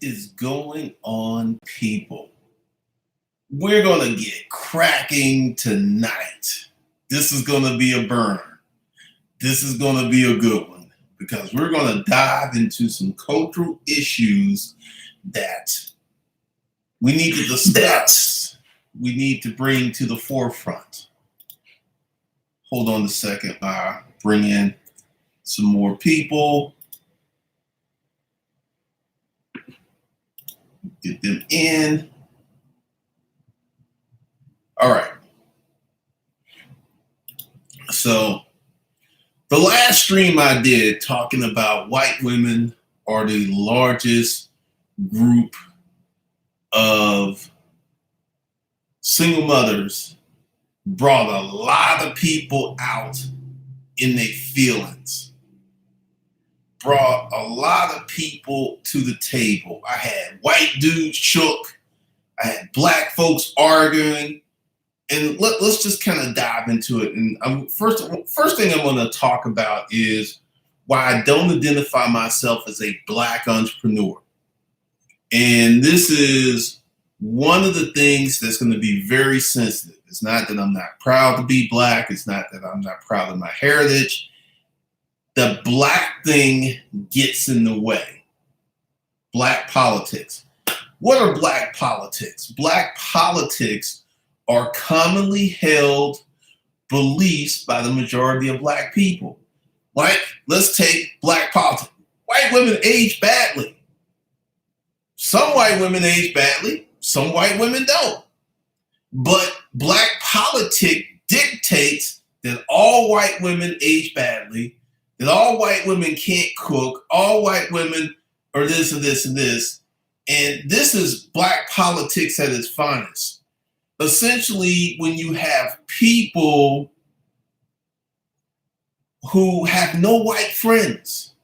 is going on, people? We're going to get cracking tonight. This is going to be a burner. This is going to be a good one because we're going to dive into some cultural issues that we need to discuss. We need to bring to the forefront. Hold on a second. I'll bring in some more people. Get them in. All right. So the last stream I did talking about white women are the largest group of single mothers brought a lot of people out in their feelings. Brought a lot of people to the table. I had white dudes shook. I had black folks arguing. And let's just kind of dive into it. And first thing I'm going to talk about is why I don't identify myself as a black entrepreneur. And this is one of the things that's going to be very sensitive. It's not that I'm not proud to be black. It's not that I'm not proud of my heritage. The black thing gets in the way. Black politics. What are black politics? Black politics are commonly held beliefs by the majority of black people. Like, let's take black politics. White women age badly. Some white women age badly. Some white women don't. But black politics dictates that all white women age badly, that all white women can't cook, all white women are this and this and this. And this is black politics at its finest. Essentially, when you have people who have no white friends,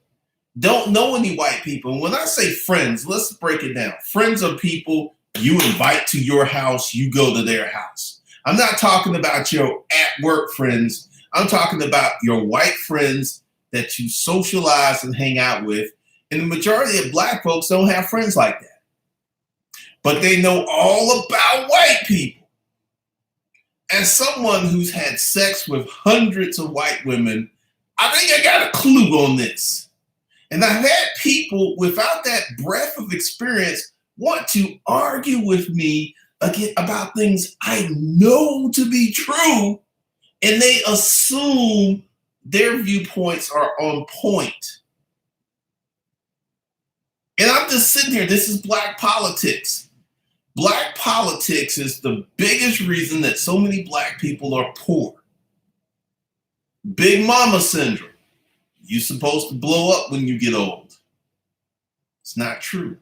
don't know any white people. And when I say friends, let's break it down. Friends are people you invite to your house, you go to their house. I'm not talking about your at-work friends. I'm talking about your white friends that you socialize and hang out with. And the majority of black folks don't have friends like that. But they know all about white people. As someone who's had sex with hundreds of white women, I think I got a clue on this. And I've had people without that breadth of experience want to argue with me again about things I know to be true, and they assume their viewpoints are on point. And I'm just sitting here, this is black politics. Black politics is the biggest reason that so many black people are poor. Big mama syndrome. You're supposed to blow up when you get old. It's not true.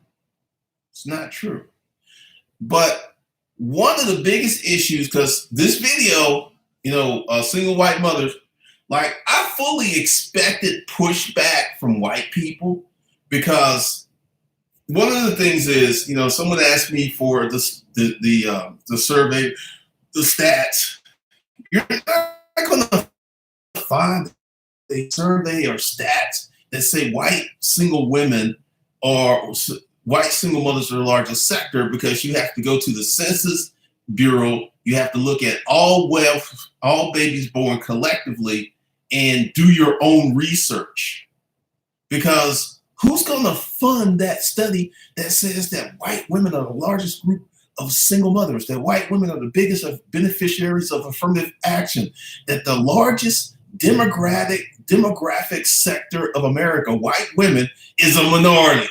It's not true. But one of the biggest issues, because this video, single white mothers, like I fully expected pushback from white people because one of the things is, someone asked me for the survey, the stats. You're not going to find a survey or stats that say white single women or white single mothers are the largest sector because you have to go to the Census Bureau. You have to look at all wealth, all babies born collectively, and do your own research because who's going to fund that study that says that white women are the largest group of single mothers, that white women are the biggest of beneficiaries of affirmative action, that the largest demographic sector of America, white women, is a minority?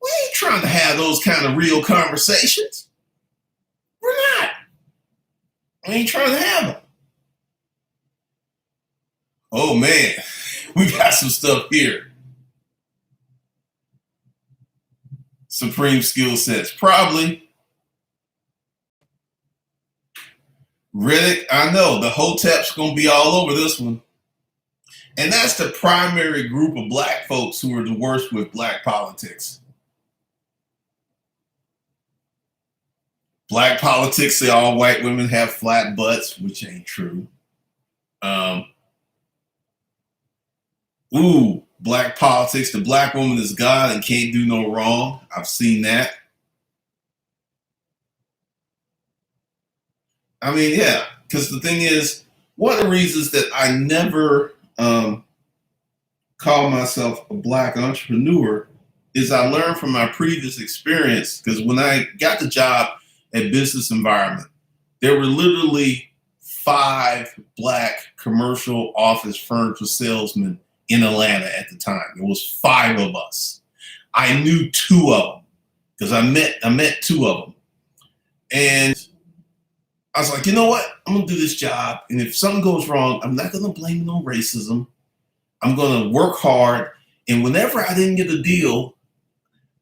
We ain't trying to have those kind of real conversations. We're not. We ain't trying to have them. Oh man, we got some stuff here. Supreme skill sets, probably. Riddick, I know the Hotep's gonna be all over this one. And that's the primary group of black folks who are the worst with black politics. Black politics say all white women have flat butts, which ain't true. Black politics, the black woman is God and can't do no wrong. I've seen that. I mean, yeah, because the thing is, one of the reasons that I never call myself a black entrepreneur is I learned from my previous experience. Because when I got the job at Business Environment, there were literally 5 black commercial office furniture salesmen in Atlanta at the time. There was 5 of us. I knew 2 of them because I met 2 of them, and I was like, you know what? I'm gonna do this job, and if something goes wrong, I'm not gonna blame it on racism. I'm gonna work hard, and whenever I didn't get a deal,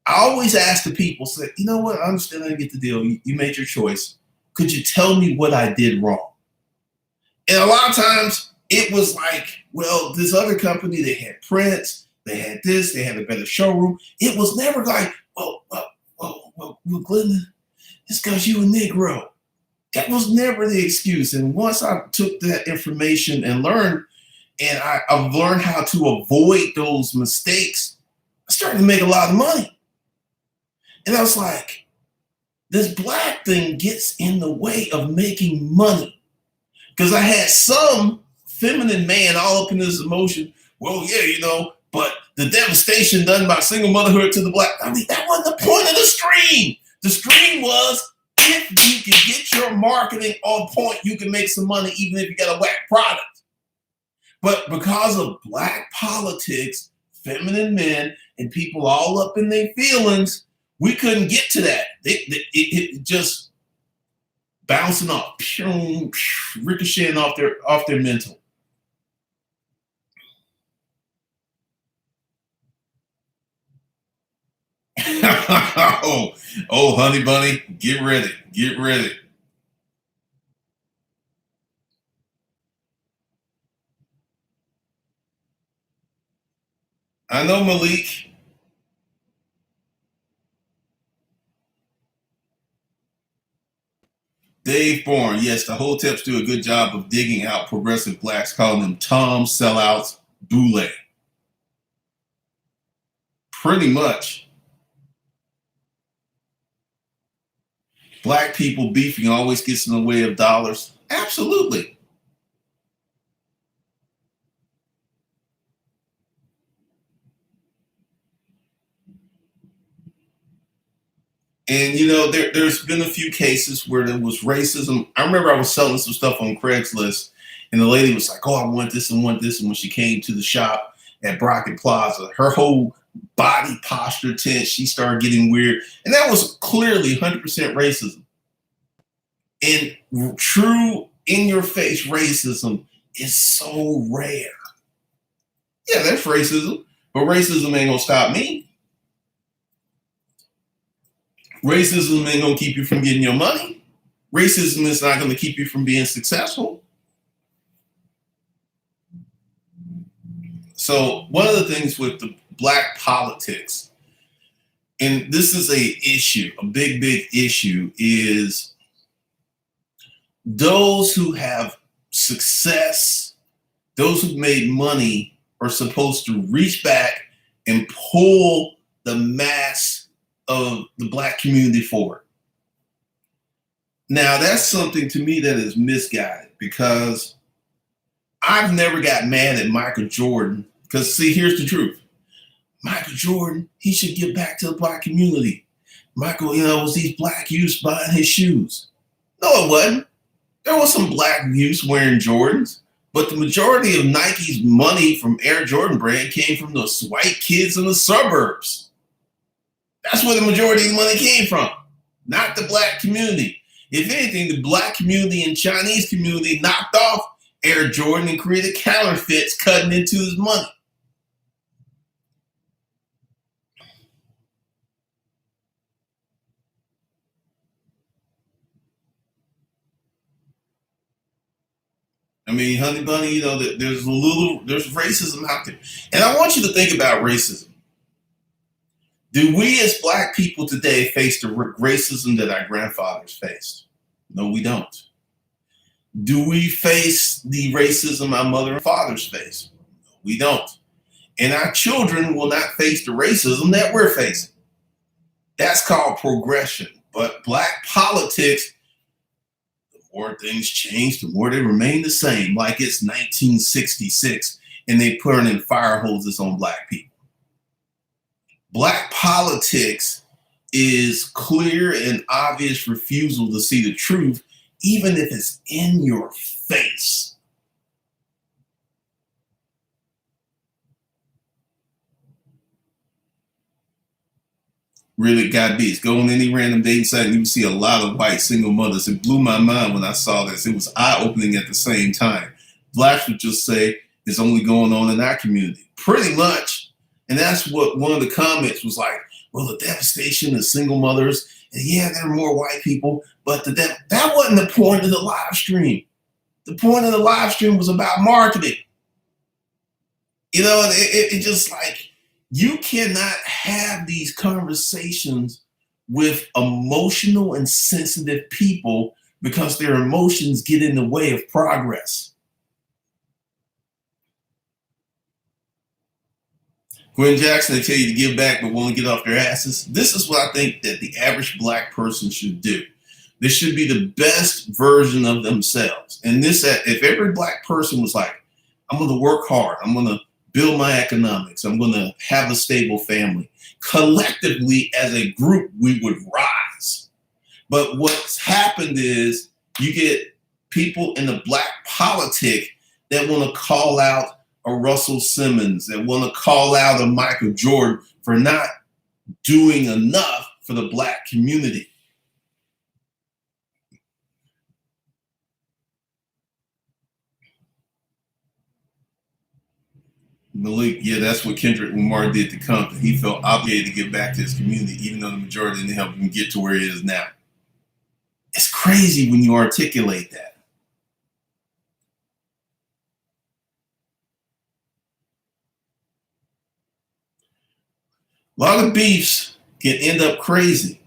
I always ask the people, say, you know what? I understand I didn't get the deal. You made your choice. Could you tell me what I did wrong? And a lot of times it was like, well, this other company, they had prints, they had this, they had a better showroom. It was never like, well, Glenda, it's because you a Negro. That was never the excuse. And once I took that information and learned, and I've learned how to avoid those mistakes, I started to make a lot of money. And I was like, this black thing gets in the way of making money. Because I had some feminine man all up in this emotion. Well, yeah, but the devastation done by single motherhood to the black. I mean, that wasn't the point of the stream. The stream was, if you can get your marketing on point, you can make some money even if you got a whack product. But because of black politics, feminine men, and people all up in their feelings, we couldn't get to that. It just bouncing off, ricocheting off their mental. oh, honey bunny, get ready, get ready. I know, Malik. Dave Bourne, yes, the Hoteps do a good job of digging out progressive blacks, calling them Tom sellouts, boule. Pretty much. Black people beefing always gets in the way of dollars. Absolutely. And there's been a few cases where there was racism. I remember I was selling some stuff on Craigslist, and the lady was like, "Oh, I want this and want this." And when she came to the shop at Brockett Plaza, her whole body posture tense. She started getting weird, and that was clearly 100% racism. And true in-your-face racism is so rare. Yeah, that's racism, but racism ain't gonna stop me. Racism ain't gonna keep you from getting your money. Racism is not gonna keep you from being successful. So one of the things with the black politics, and this is a big issue, is those who have success, those who made money are supposed to reach back and pull the mass of the black community forward. Now, that's something to me that is misguided, because I've never got mad at Michael Jordan. Because, see, here's the truth. Michael Jordan, he should give back to the black community. Michael, was these black youths buying his shoes. No, it wasn't. There was some black youths wearing Jordans, but the majority of Nike's money from Air Jordan brand came from those white kids in the suburbs. That's where the majority of the money came from, not the black community. If anything, the black community and Chinese community knocked off Air Jordan and created counterfeits, cutting into his money. I mean, honey bunny, there's racism out there. And I want you to think about racism. Do we as black people today face the racism that our grandfathers faced? No, we don't. Do we face the racism our mother and fathers faced? No, we don't. And our children will not face the racism that we're facing. That's called progression. But black politics, the more things change, the more they remain the same, like it's 1966 and they putting fire hoses on black people. Black politics is clear and obvious refusal to see the truth, even if it's in your face. Really got beats. Go on any random dating site and you see a lot of white single mothers. It blew my mind when I saw this. It was eye-opening at the same time. Blacks would just say it's only going on in our community. Pretty much. And that's what one of the comments was like, well, the devastation of single mothers, and yeah, there are more white people, but that wasn't the point of the live stream. The point of the live stream was about marketing. You know, it just like, you cannot have these conversations with emotional and sensitive people because their emotions get in the way of progress. Gwen Jackson, they tell you to give back but won't get off their asses. This is what I think that the average black person should do. This should be the best version of themselves. And this, if every black person was like, I'm going to work hard, I'm going to build my economics, I'm going to have a stable family. Collectively, as a group, we would rise. But what's happened is you get people in the black politic that want to call out a Russell Simmons, that want to call out a Michael Jordan for not doing enough for the black community. Malik, yeah, that's what Kendrick Lamar did to Compton. He felt obligated to give back to his community, even though the majority didn't help him get to where he is now. It's crazy when you articulate that. A lot of beefs can end up crazy.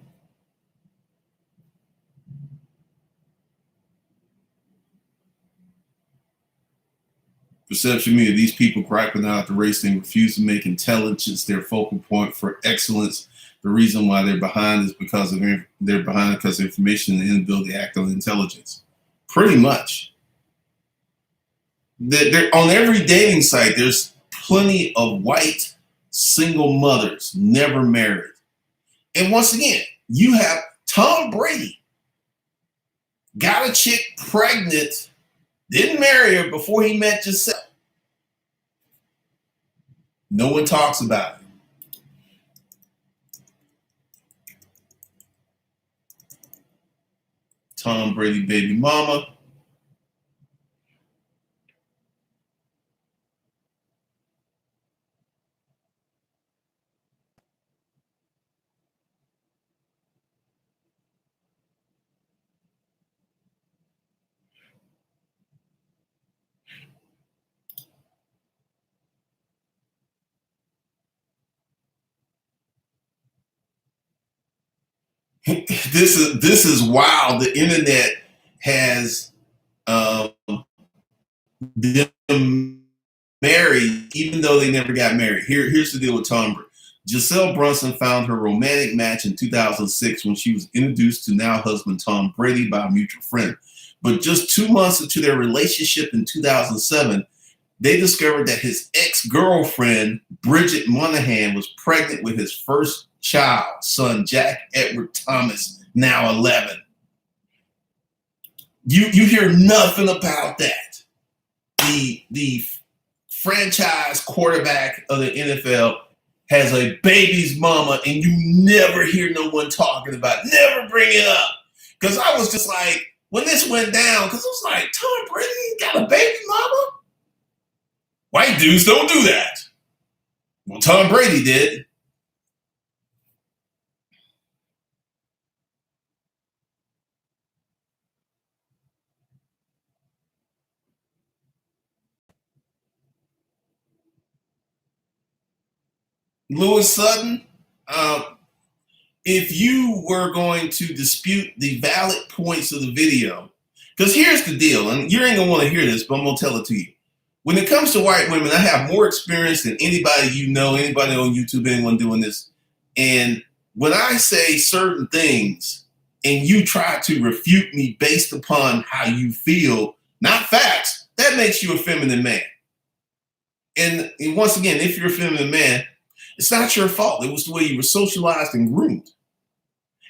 Perception media, these people griping out the race thing refuse to make intelligence their focal point for excellence. The reason why they're behind is because of information and the inability to act on intelligence. Pretty much. They're on every dating site, there's plenty of white single mothers, never married. And once again, you have Tom Brady, got a chick pregnant, didn't marry her before he met Giselle. No one talks about it. Tom Brady baby mama. This is wild. The internet has them married, even though they never got married. Here's the deal with Tom Brady. Giselle Brunson found her romantic match in 2006 when she was introduced to now husband Tom Brady by a mutual friend. But just 2 months into their relationship in 2007, they discovered that his ex-girlfriend, Bridget Monahan, was pregnant with his first child, son Jack Edward Thomas, now 11. You hear nothing about that. The franchise quarterback of the NFL has a baby's mama, and you never hear no one talking about it. Never bring it up. Because I was just like, when this went down, because I was like, Tom Brady got a baby mama? White dudes don't do that. Well, Tom Brady did. Lewis Sutton, if you were going to dispute the valid points of the video, because here's the deal, and you ain't gonna want to hear this, but I'm gonna tell it to you. When it comes to white women, I have more experience than anybody you know, anybody on YouTube, anyone doing this. And when I say certain things and you try to refute me based upon how you feel, not facts, that makes you a feminine man. And once again, if you're a feminine man, it's not your fault. It was the way you were socialized and groomed.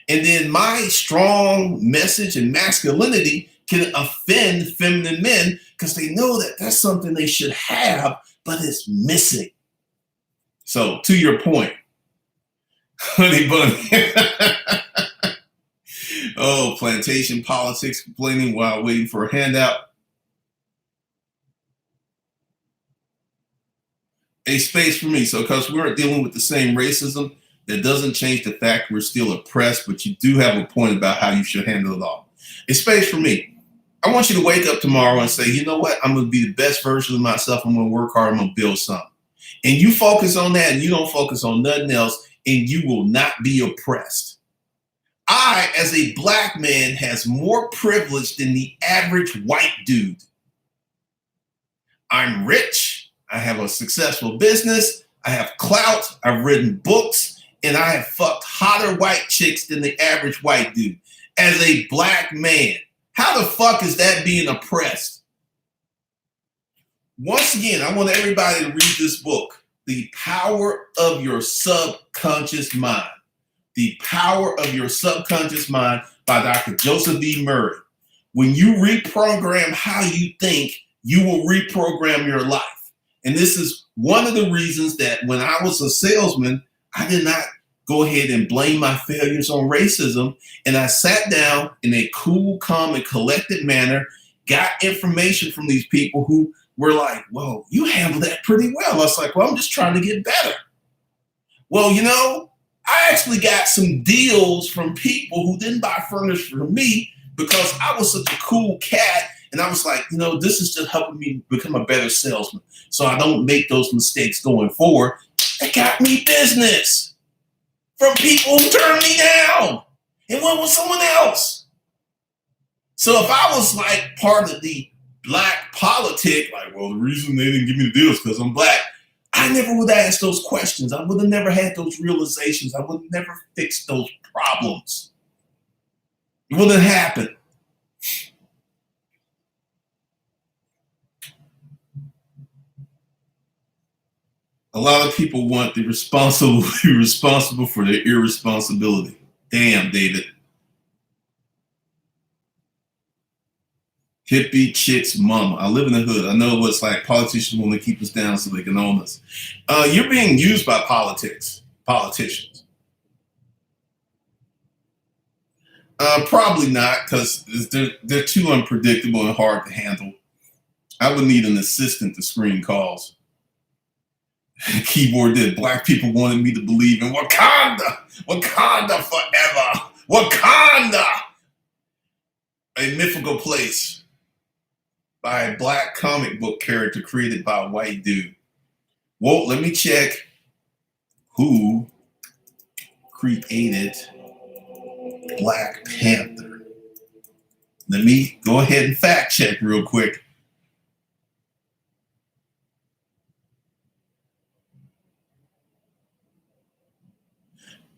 And then my strong message and masculinity can offend feminine men because they know that that's something they should have, but it's missing. So to your point, honey bunny. Oh, plantation politics, complaining while waiting for a handout. A space for me. So because we're dealing with the same racism, that doesn't change the fact we're still oppressed, but you do have a point about how you should handle it all. A space for me. I want you to wake up tomorrow and say, you know what? I'm going to be the best version of myself. I'm going to work hard. I'm going to build something. And you focus on that and you don't focus on nothing else, and you will not be oppressed. I, as a black man, has more privilege than the average white dude. I'm rich. I have a successful business. I have clout. I've written books, and I have fucked hotter white chicks than the average white dude. As a black man, how the fuck is that being oppressed? Once again, I want everybody to read this book, The Power of Your Subconscious Mind. The Power of Your Subconscious Mind by Dr. Joseph E. Murray. When you reprogram how you think, you will reprogram your life. And this is one of the reasons that when I was a salesman, I did not go ahead and blame my failures on racism. And I sat down in a cool, calm, and collected manner, got information from these people who were like, well, you handled that pretty well. I was like, well, I'm just trying to get better. Well, you know, I actually got some deals from people who didn't buy furniture from me because I was such a cool cat. And I was like, you know, this is just helping me become a better salesman so I don't make those mistakes going forward. It got me business from people who turned me down and went with someone else. So if I was like part of the black politic, like, well, the reason they didn't give me the deal is because I'm black, I never would have asked those questions. I would have never had those realizations. I would have never fixed those problems. It wouldn't have happened. A lot of people want the responsible to be responsible for their irresponsibility. Damn, David. Hippie chick's mama. I live in the hood. I know what it's like. Politicians want to keep us down so they can own us. You're being used by politicians. Probably not, because they're too unpredictable and hard to handle. I would need an assistant to screen calls. Keyboard did. Black people wanted me to believe in Wakanda. Wakanda forever. Wakanda. A mythical place by a black comic book character created by a white dude. Well, let me check who created Black Panther. Let me go ahead and fact check real quick.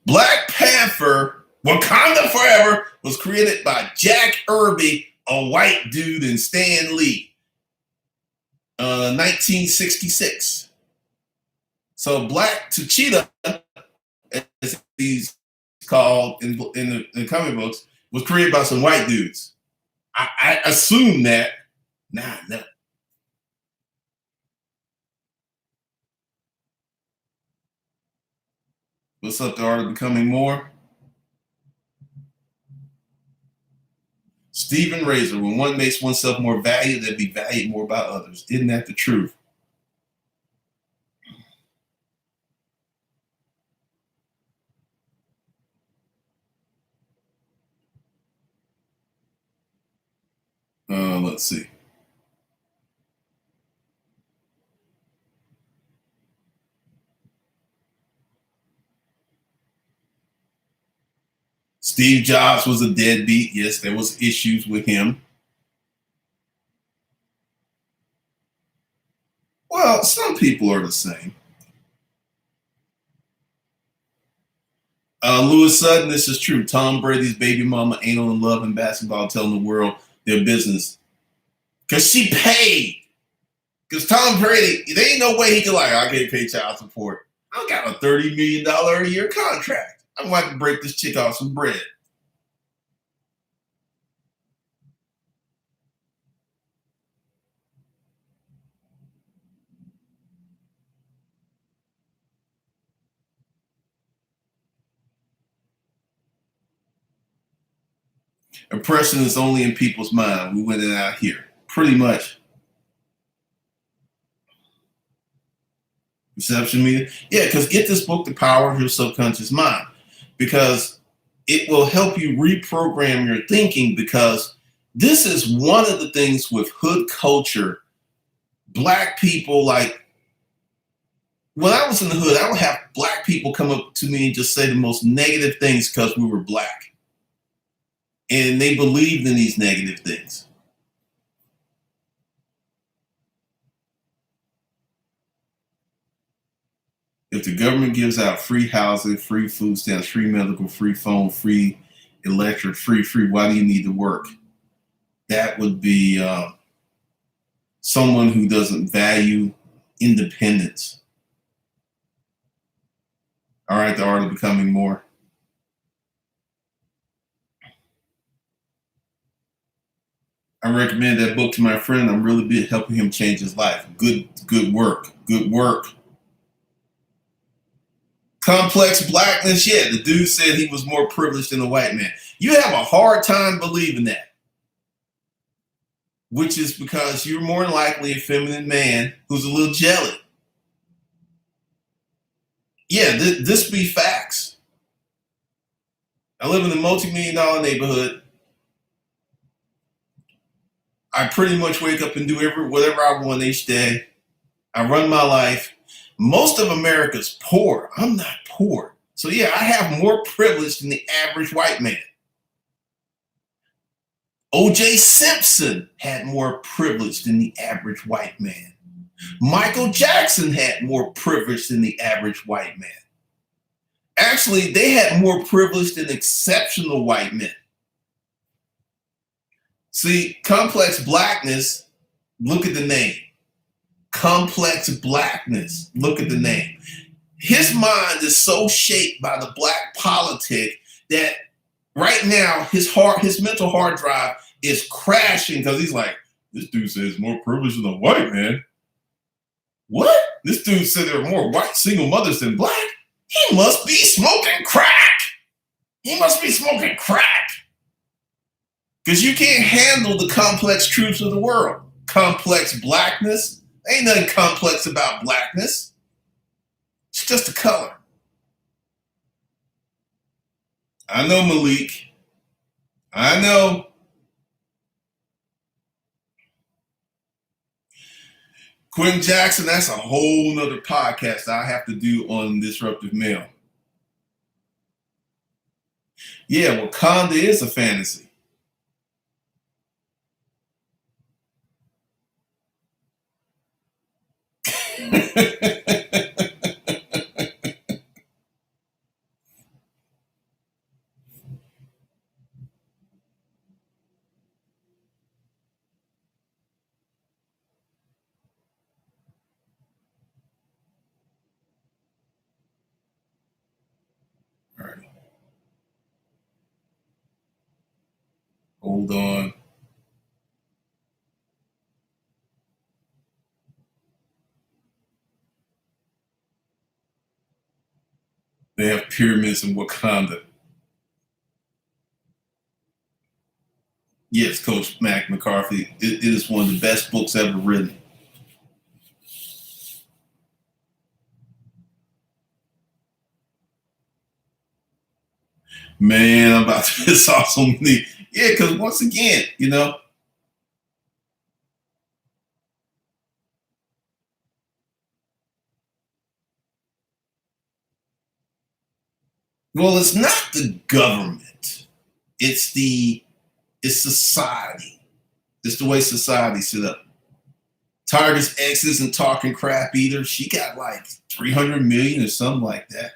Black Panther, Wakanda Forever, was created by Jack Kirby, a white dude, and Stan Lee. 1966. So Black T'Challa, as he's called in the comic books, was created by some white dudes. I assume that. No. What's up, the art of becoming more? Stephen Razor, when one makes oneself more valued, they'll be valued more by others. Isn't that the truth? Let's see. Steve Jobs was a deadbeat. Yes, there was issues with him. Well, some people are the same. Lewis Sutton, this is true. Tom Brady's baby mama ain't on love and basketball telling the world their business. Because she paid. Because Tom Brady, there ain't no way he could I can't pay child support. I got a $30 million a year contract. I'm going to have to break this chick off some bread. Oppression is only in people's mind. We went it out here. Pretty much. Perception media. Yeah, because get this book, The Power of Your Subconscious Mind, because it will help you reprogram your thinking, because this is one of the things with hood culture. Black people, when I was in the hood, I would have black people come up to me and just say the most negative things because we were black. And they believed in these negative things. If the government gives out free housing, free food stamps, free medical, free phone, free electric, free, why do you need to work? That would be someone who doesn't value independence. All right, the art of becoming more. I recommend that book to my friend. I'm really helping him change his life. Good work. Good work. Complex blackness. Yeah, the dude said he was more privileged than a white man. You have a hard time believing that, which is because you're more than likely a feminine man who's a little jelly. Yeah, this be facts. I live in a multi-million-dollar neighborhood. I pretty much wake up and do whatever I want each day. I run my life. Most of America's poor. I'm not poor. So yeah, I have more privilege than the average white man. O.J. Simpson had more privilege than the average white man. Michael Jackson had more privilege than the average white man. Actually, they had more privilege than exceptional white men. See, complex blackness, look at the name. Complex blackness, look at the name. His mind is so shaped by the black politic that right now his mental hard drive is crashing because he's like, this dude says more privilege than a white man. What? This dude said there are more white single mothers than black? He must be smoking crack. He must be smoking crack. Because you can't handle the complex truths of the world. Complex blackness. Ain't nothing complex about blackness. It's just a color. I know, Malik. I know. Quentin Jackson, that's a whole nother podcast I have to do on Disruptive Male. Yeah, Wakanda is a fantasy. All right. Hold on. They have pyramids in Wakanda. Yes, Coach Mac McCarthy. It is one of the best books ever written. Man, I'm about to piss off so many. Yeah, because once again, well, it's not the government. It's society. It's the way society's set up. Tiger's ex isn't talking crap either. She got like 300 million or something like that.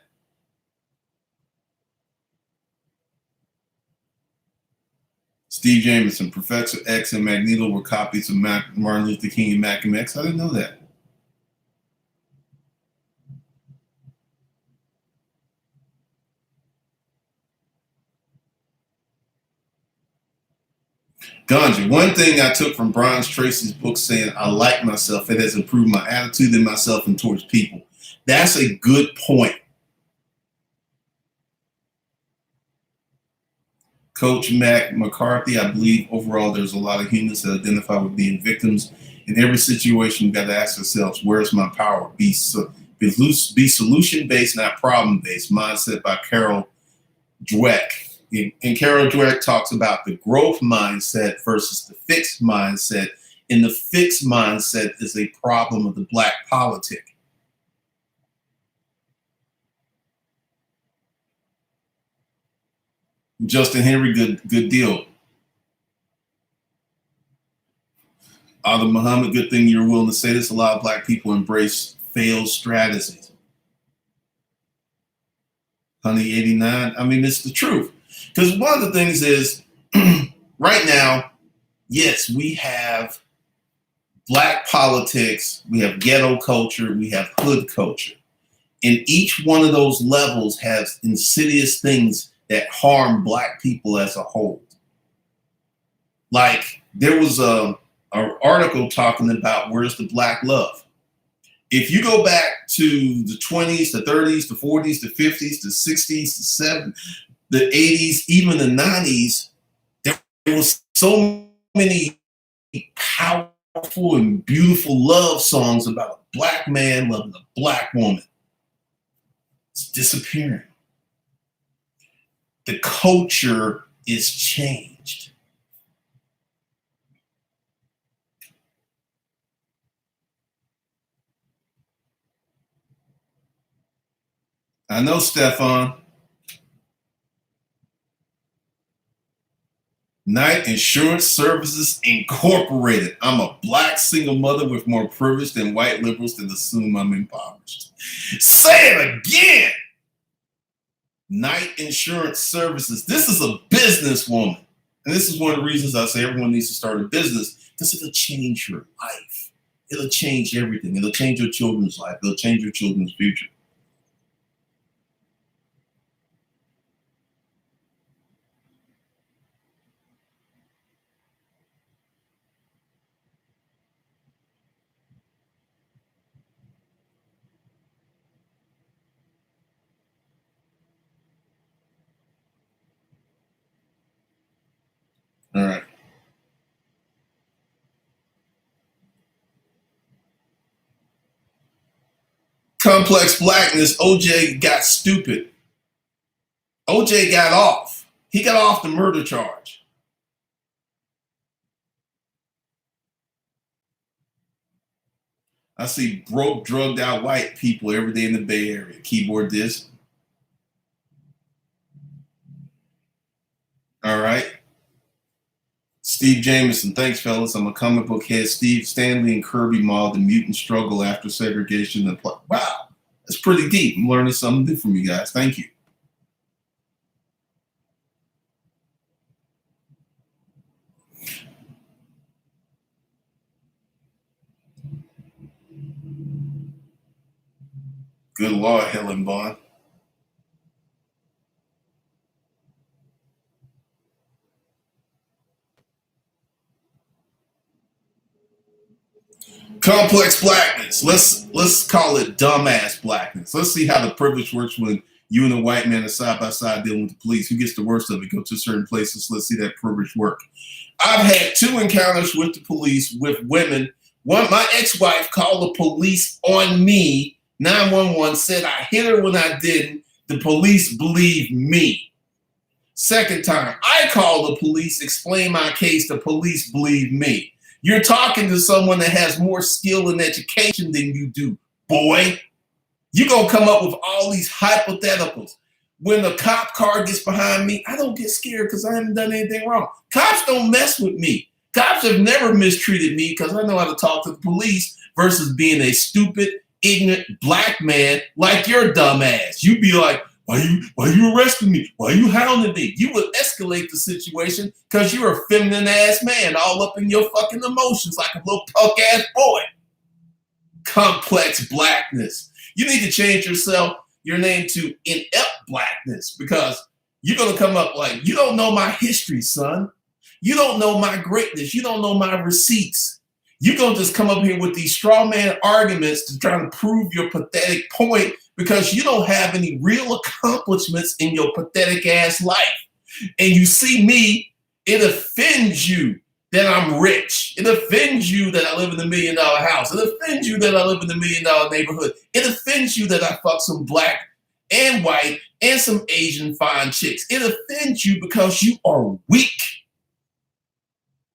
Steve Jameson, Professor X and Magneto were copies of Martin Luther King and Malcolm X. I didn't know that. Ganja, one thing I took from Brian Tracy's book saying, I like myself. It has improved my attitude in myself and towards people. That's a good point. Coach Mac McCarthy, I believe overall there's a lot of humans that identify with being victims. In every situation, we've got to ask ourselves, where's my power? Be solution-based, not problem-based. Mindset by Carol Dweck. And Carol Dweck talks about the growth mindset versus the fixed mindset. And the fixed mindset is a problem of the black politic. Justin Henry, good deal. Ada Muhammad, good thing you're willing to say this. A lot of black people embrace failed strategies. Honey 89, I mean, it's the truth. Because one of the things is, right now, yes, we have black politics, we have ghetto culture, we have hood culture. And each one of those levels has insidious things that harm black people as a whole. Like there was an article talking about where's the black love. If you go back to the 20s, the 30s, the 40s, the 50s, the 60s, the 70s, the 80s, even the 90s, there was so many powerful and beautiful love songs about a black man loving a black woman. It's disappearing. The culture is changed. I know, Stefan. Knight Insurance Services Incorporated. I'm a black single mother with more privilege than white liberals that assume I'm impoverished. Say it again. Knight Insurance Services. This is a businesswoman. And this is one of the reasons I say everyone needs to start a business, because it'll change your life. It'll change everything. It'll change your children's life. It'll change your children's future. All right. Complex blackness. OJ got stupid. OJ got off. He got off the murder charge. I see broke, drugged out white people every day in the Bay Area. Keyboard this. All right. Steve Jameson, thanks, fellas. I'm a comic book head. Steve Stanley and Kirby modeled the mutant struggle after segregation. Wow, that's pretty deep. I'm learning something new from you guys. Thank you. Good Lord, Helen Bond. Complex blackness. Let's call it dumbass blackness. Let's see how the privilege works when you and a white man are side by side dealing with the police. Who gets the worst of it? Go to certain places. Let's see that privilege work. I've had 2 encounters with the police with women. One, my ex-wife called the police on me. 911 said I hit her when I didn't. The police believed me. Second time, I called the police, explained my case. The police believed me. You're talking to someone that has more skill and education than you do, boy. You're going to come up with all these hypotheticals. When the cop car gets behind me, I don't get scared because I haven't done anything wrong. Cops don't mess with me. Cops have never mistreated me because I know how to talk to the police versus being a stupid, ignorant black man like your dumb ass. You'd be like, why you arresting me? Why you hounding me? You would escalate the situation because you're a feminine ass man all up in your fucking emotions like a little punk ass boy. Complex blackness. You need to change your name to inept blackness, because you're going to come up like, you don't know my history, son. You don't know my greatness. You don't know my receipts. You're going to just come up here with these straw man arguments to try to prove your pathetic point because you don't have any real accomplishments in your pathetic ass life. And you see me, it offends you that I'm rich. It offends you that I live in the $1 million house. It offends you that I live in the $1 million neighborhood. It offends you that I fuck some black and white and some Asian fine chicks. It offends you because you are weak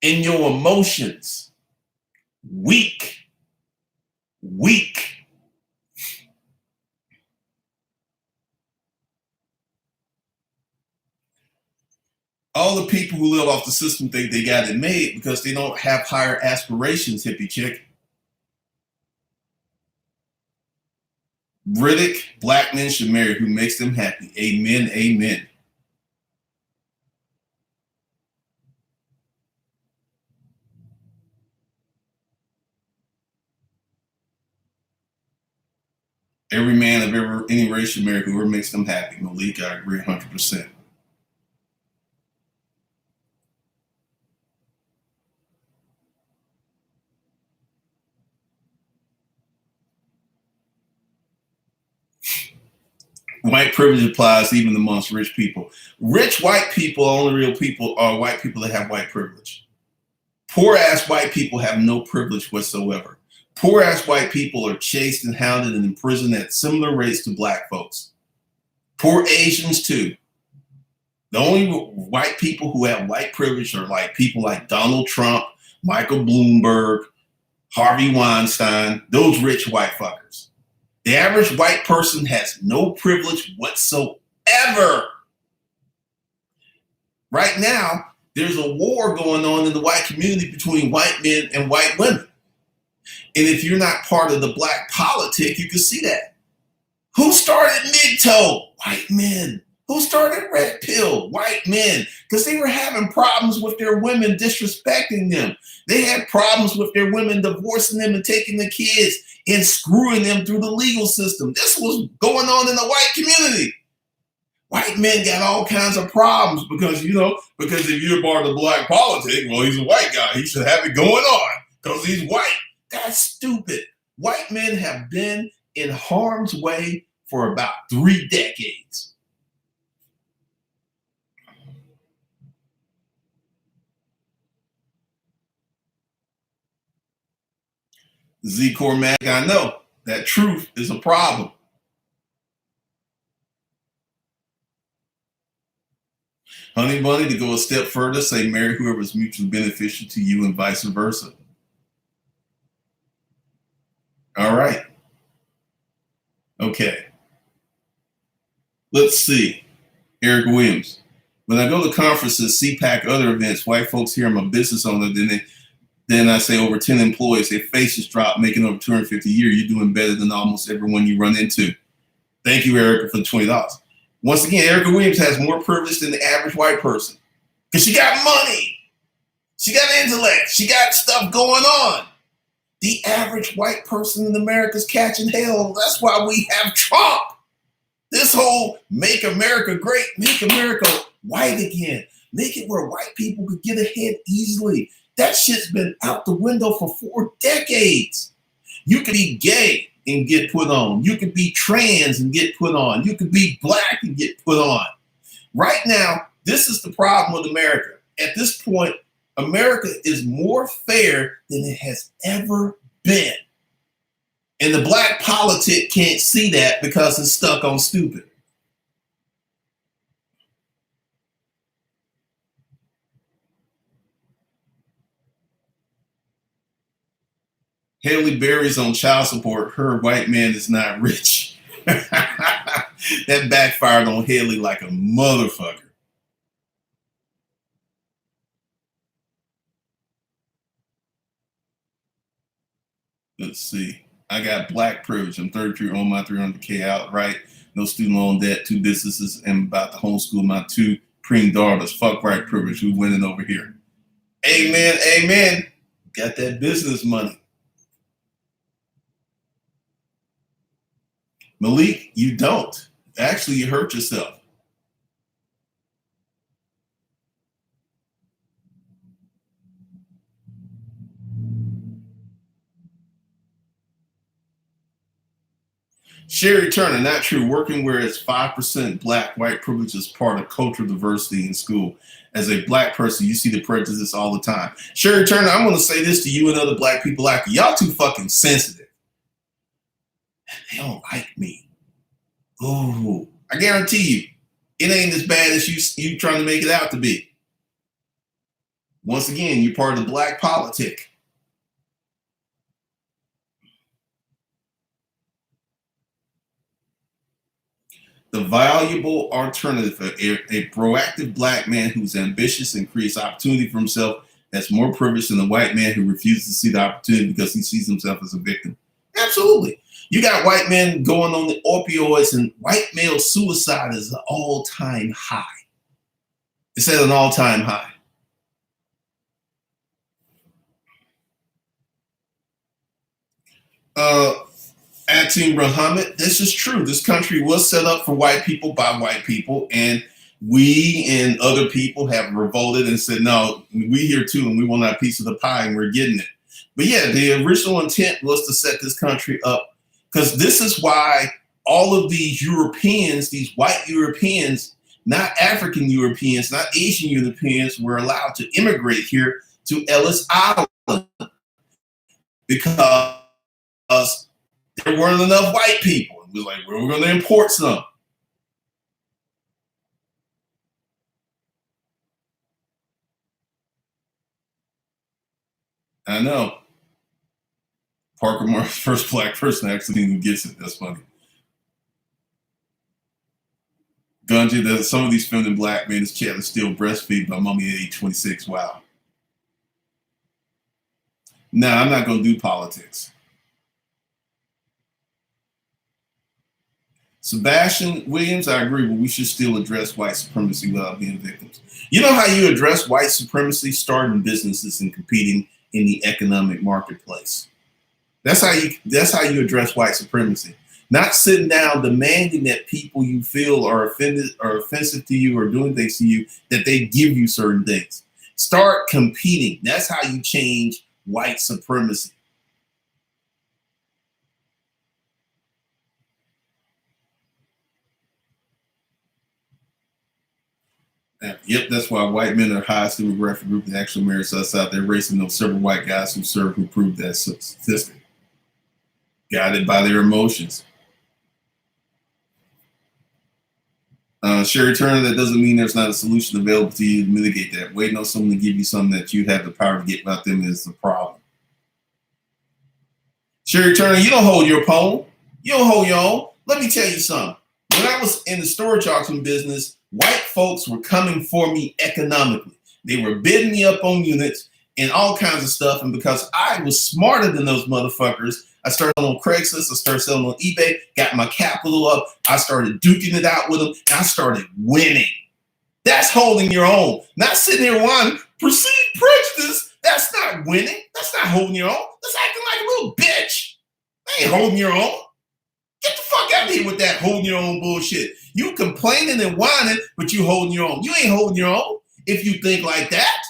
in your emotions. Weak. All the people who live off the system think they got it made because they don't have higher aspirations, hippie chick. Riddick, black men should marry who makes them happy. Amen, amen. Every man of any race should marry whoever makes them happy. Malik, I agree 100%. White privilege applies even amongst rich people. Rich white people, only real people, are white people that have white privilege. Poor ass white people have no privilege whatsoever. Poor ass white people are chased and hounded and imprisoned at similar rates to black folks. Poor Asians too. The only white people who have white privilege are like people like Donald Trump, Michael Bloomberg, Harvey Weinstein, those rich white fuckers. The average white person has no privilege whatsoever. Right now, there's a war going on in the white community between white men and white women. And if you're not part of the black politic, you can see that. Who started MGTOW? White men. Who started Red Pill? White men. Because they were having problems with their women disrespecting them. They had problems with their women divorcing them and taking the kids and screwing them through the legal system. This was going on in the white community. White men got all kinds of problems because if you're part of the black politic, well, he's a white guy. He should have it going on because he's white. That's stupid. White men have been in harm's way for about 3 decades. Z Cormac, I know that truth is a problem. Honey Bunny, to go a step further, say marry whoever is mutually beneficial to you and vice versa. All right. Okay. Let's see. Eric Williams. When I go to conferences, CPAC, other events, white folks hear I'm a business owner, then I say over 10 employees, their faces drop, making over 250 a year. You're doing better than almost everyone you run into. Thank you, Erica, for the $20. Once again, Erica Williams has more privilege than the average white person because she got money. She got intellect. She got stuff going on. The average white person in America is catching hell. That's why we have Trump. This whole make America great, make America white again, make it where white people could get ahead easily. That shit's been out the window for 4 decades. You could be gay and get put on. You could be trans and get put on. You could be black and get put on. Right now, this is the problem with America. At this point, America is more fair than it has ever been. And the black politic can't see that because it's stuck on stupid. Haley Berry's on child support. Her white man is not rich. That backfired on Haley like a motherfucker. Let's see. I got black privilege. I'm 33, on my 300K outright. No student loan debt, 2 businesses, and about to homeschool my 2 preem daughters. Fuck white privilege. Who's winning over here? Amen. Amen. Got that business money. Malik, you don't. Actually, you hurt yourself. Sherry Turner, not true. Working where it's 5% black, white privilege is part of cultural diversity in school. As a black person, you see the prejudice all the time. Sherry Turner, I'm going to say this to you and other black people out there. Y'all too fucking sensitive. They don't like me. Oh, I guarantee you, it ain't as bad as you trying to make it out to be. Once again, you're part of the black politic. The valuable alternative, a proactive black man who's ambitious and creates opportunity for himself, that's more privileged than a white man who refuses to see the opportunity because he sees himself as a victim. Absolutely. You got white men going on the opioids, and white male suicide is an all-time high. It's at an all-time high. Atim Muhammad, this is true. This country was set up for white people by white people, and we and other people have revolted and said, no, we here too, and we want our piece of the pie, and we're getting it. But yeah, the original intent was to set this country up, because this is why all of these Europeans, these white Europeans, not African Europeans, not Asian Europeans, were allowed to immigrate here to Ellis Island, because there weren't enough white people. It was like, well, we're going to import some. I know. Parker Moore's first black person actually even gets it. That's funny. Gunji, that some of these feminine black men is chat is still breastfeed by mommy at age 26. Wow. Nah, I'm not going to do politics. Sebastian Williams, I agree, but we should still address white supremacy without being victims. You know how you address white supremacy? Starting businesses and competing in the economic marketplace. That's how you address white supremacy. Not sitting down demanding that people you feel are offended or offensive to you or doing things to you, that they give you certain things. Start competing. That's how you change white supremacy. Yep, that's why white men are the highest demographic group that actually marries us out there, racing those several white guys who serve, who proved that statistic. Guided by their emotions. Sherry Turner, that doesn't mean there's not a solution available to you to mitigate that. Waiting on someone to give you something that you have the power to get about them is the problem. Sherry Turner, you don't hold your pole. You don't hold your own. Let me tell you something. When I was in the storage auction business, white folks were coming for me economically. They were bidding me up on units and all kinds of stuff. And because I was smarter than those motherfuckers, I started on Craigslist, I started selling on eBay, got my capital up, I started duking it out with them, and I started winning. That's holding your own. Not sitting there whining, perceived prejudice. That's not winning. That's not holding your own. That's acting like a little bitch. That ain't holding your own. Get the fuck out of here with that holding your own bullshit. You complaining and whining, but you holding your own. You ain't holding your own if you think like that.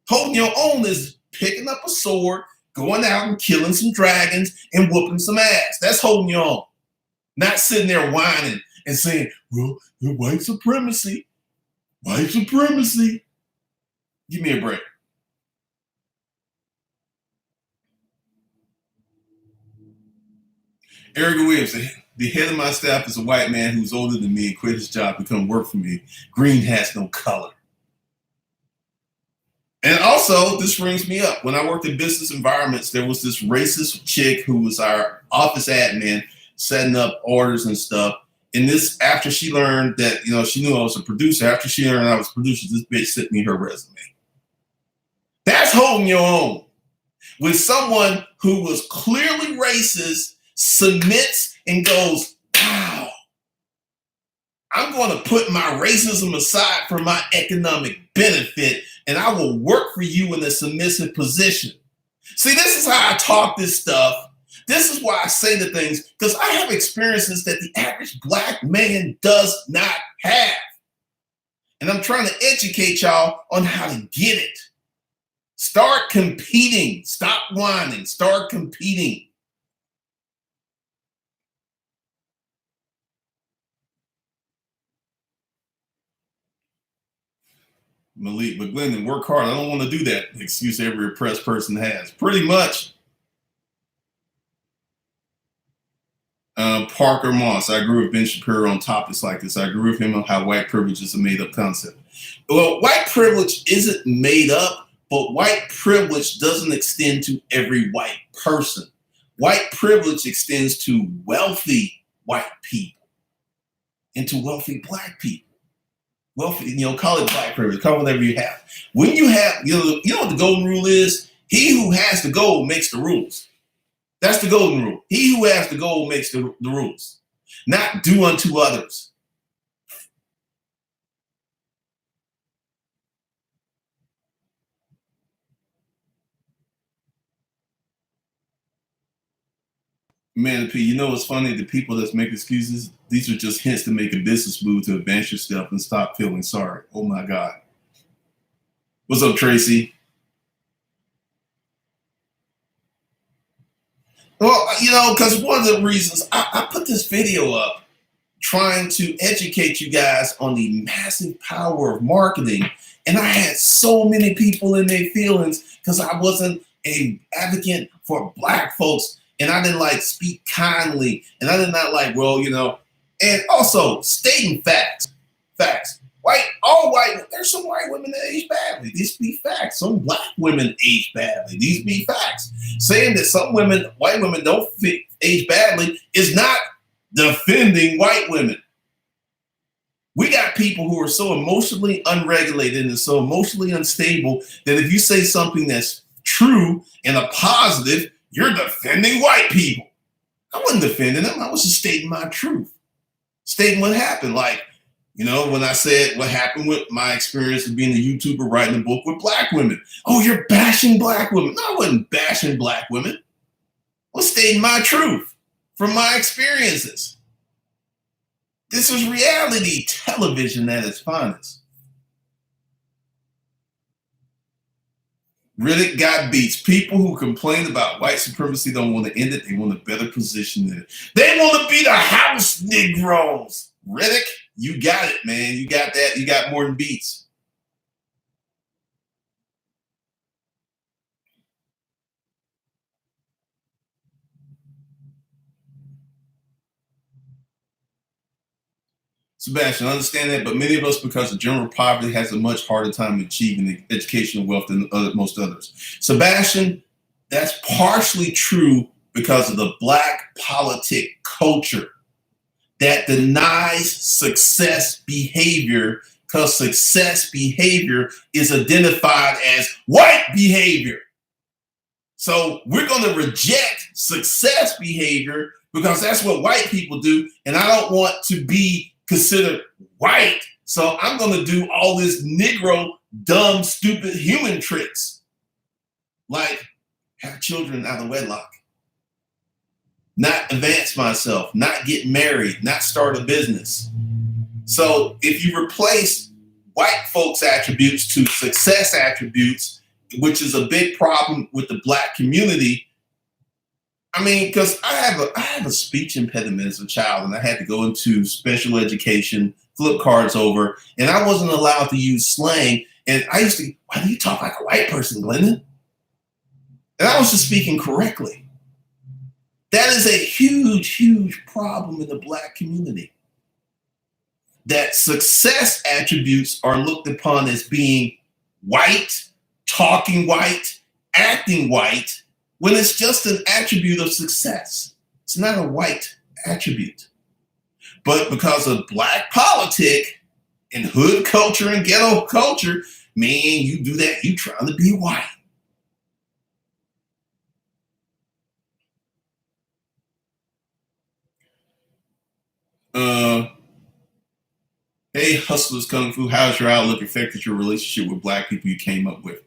Holding your own is picking up a sword, going out and killing some dragons and whooping some ass. That's holding your own. Not sitting there whining and saying, well, the white supremacy. White supremacy. Give me a break. Eric Williams, the head of my staff is a white man who's older than me and quit his job to come work for me. Green has no color. And also, this brings me up. When I worked in business environments, there was this racist chick who was our office admin setting up orders and stuff. And this, after she learned that, she knew I was a producer, after she learned I was a producer, this bitch sent me her resume. That's holding your own. When someone who was clearly racist submits and goes, wow, I'm going to put my racism aside for my economic benefit, and I will work for you in a submissive position. See, this is how I talk this stuff. This is why I say the things, because I have experiences that the average Black man does not have. And I'm trying to educate y'all on how to get it. Start competing. Stop whining. Start competing. Malik McGlinnan, work hard. I don't want to do that. Excuse every oppressed person has. Pretty much. Parker Moss. I agree with Ben Shapiro on topics like this. I agree with him on how white privilege is a made-up concept. Well, white privilege isn't made up, but white privilege doesn't extend to every white person. White privilege extends to wealthy white people and to wealthy Black people. Wealthy, call it black privilege, call it whatever you have. When you have, you know what the golden rule is? He who has the gold makes the rules. That's the golden rule. He who has the gold makes the rules, not do unto others. Man, P, you know what's funny? The people that make excuses, these are just hints to make a business move to advance yourself and stop feeling sorry. Oh my God. What's up, Tracy? Well, because one of the reasons I put this video up trying to educate you guys on the massive power of marketing. And I had so many people in their feelings because I wasn't an advocate for Black folks. And I didn't speak kindly. And I did not and also stating facts. All white, there's some white women that age badly. These be facts. Some Black women age badly. These be facts. Saying that some white women don't age badly is not defending white women. We got people who are so emotionally unregulated and so emotionally unstable that if you say something that's true and a positive, you're defending white people. I wasn't defending them. I was just stating my truth. Stating what happened. When I said what happened with my experience of being a YouTuber writing a book with Black women. Oh, you're bashing Black women. No, I wasn't bashing Black women. I was stating my truth from my experiences. This is reality television at its finest. Riddick got beats. People who complain about white supremacy don't want to end it. They want a better position in it. They want to be the house Negroes. Riddick, you got it, man. You got that. You got more than beats. Sebastian, I understand that, but many of us, because of general poverty, has a much harder time achieving educational wealth than most others. Sebastian, that's partially true because of the Black politic culture that denies success behavior, because success behavior is identified as white behavior. So we're going to reject success behavior because that's what white people do, and I don't want to be considered white. So I'm going to do all this Negro, dumb, stupid human tricks, like have children out of wedlock, not advance myself, not get married, not start a business. So if you replace white folks' attributes to success attributes, which is a big problem with the Black community. I mean, because I have a speech impediment as a child, and I had to go into special education, flip cards over, and I wasn't allowed to use slang. And I used to, why do you talk like a white person, Glendon? And I was just speaking correctly. That is a huge, huge problem in the Black community. That success attributes are looked upon as being white, talking white, acting white, when it's just an attribute of success. It's not a white attribute. But because of Black politic and hood culture and ghetto culture, man, you do that, you trying to be white. Uh, hey, Hustlers Kung Fu, how's your outlook affected your relationship with black people you came up with?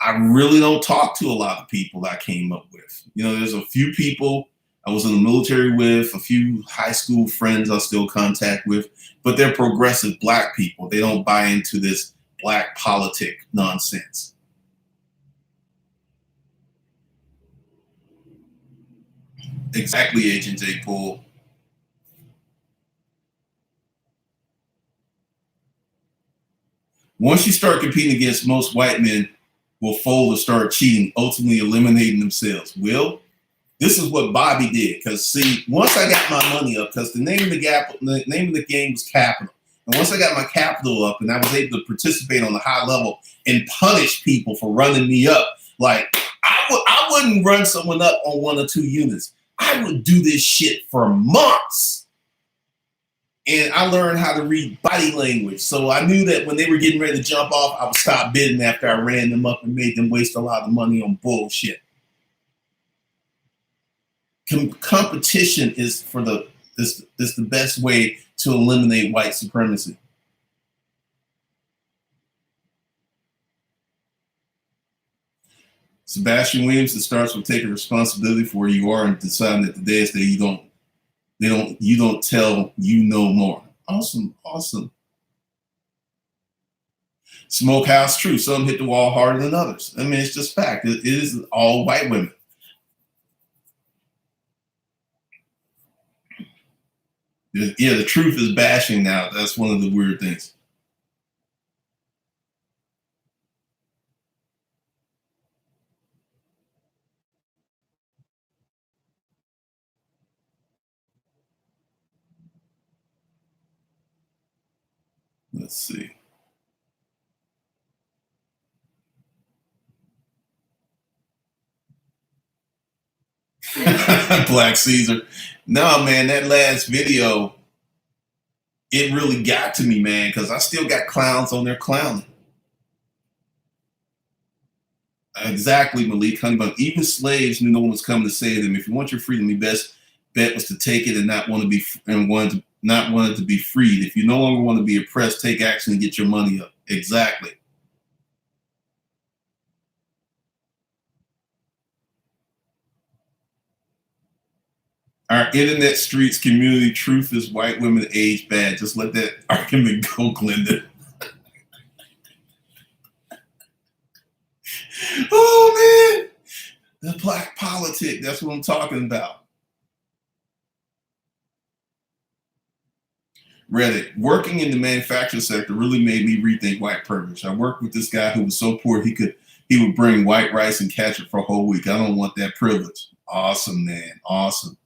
I really don't talk to a lot of people that I came up with. You know, there's a few people I was in the military with, a few high school friends I still contact with, but they're progressive black people. They don't buy into this black politic nonsense. Exactly, Agent J. Poole. Once you start competing against most white men, will fold or start cheating, ultimately eliminating themselves. Will, this is what Bobby did. Because see, once I got my money up, because the name of the game was capital. And once I got my capital up and I was able to participate on the high level and punish people for running me up, like I wouldn't run someone up on 1 or 2 units. I would do this shit for months. And I learned how to read body language. So I knew that when they were getting ready to jump off, I would stop bidding after I ran them up and made them waste a lot of money on bullshit. Competition is the best way to eliminate white supremacy. Sebastian Williams, it starts with taking responsibility for where you are and deciding that the day is that you don't tell you no more. Awesome, awesome. Smokehouse, true. Some hit the wall harder than others. I mean, it's just fact. It is all white women. Yeah, the truth is bashing now. That's one of the weird things. Let's see. Black Caesar. No, man, that last video, it really got to me, man, because I still got clowns on there clowning. Exactly, Malik Honeybuck. Even slaves knew no one was coming to save them. If you want your freedom, your best bet was to take it and not want to be not wanted to be freed. If you no longer want to be oppressed, take action and get your money up. Exactly. Our internet streets community truth is white women age bad. Just let that argument go, Glenda. Oh man, the black politic. That's what I'm talking about. Reddit. Working in the manufacturing sector really made me rethink white privilege. I worked with this guy who was so poor he would bring white rice and ketchup for a whole week. I don't want that privilege. Awesome, man. Awesome.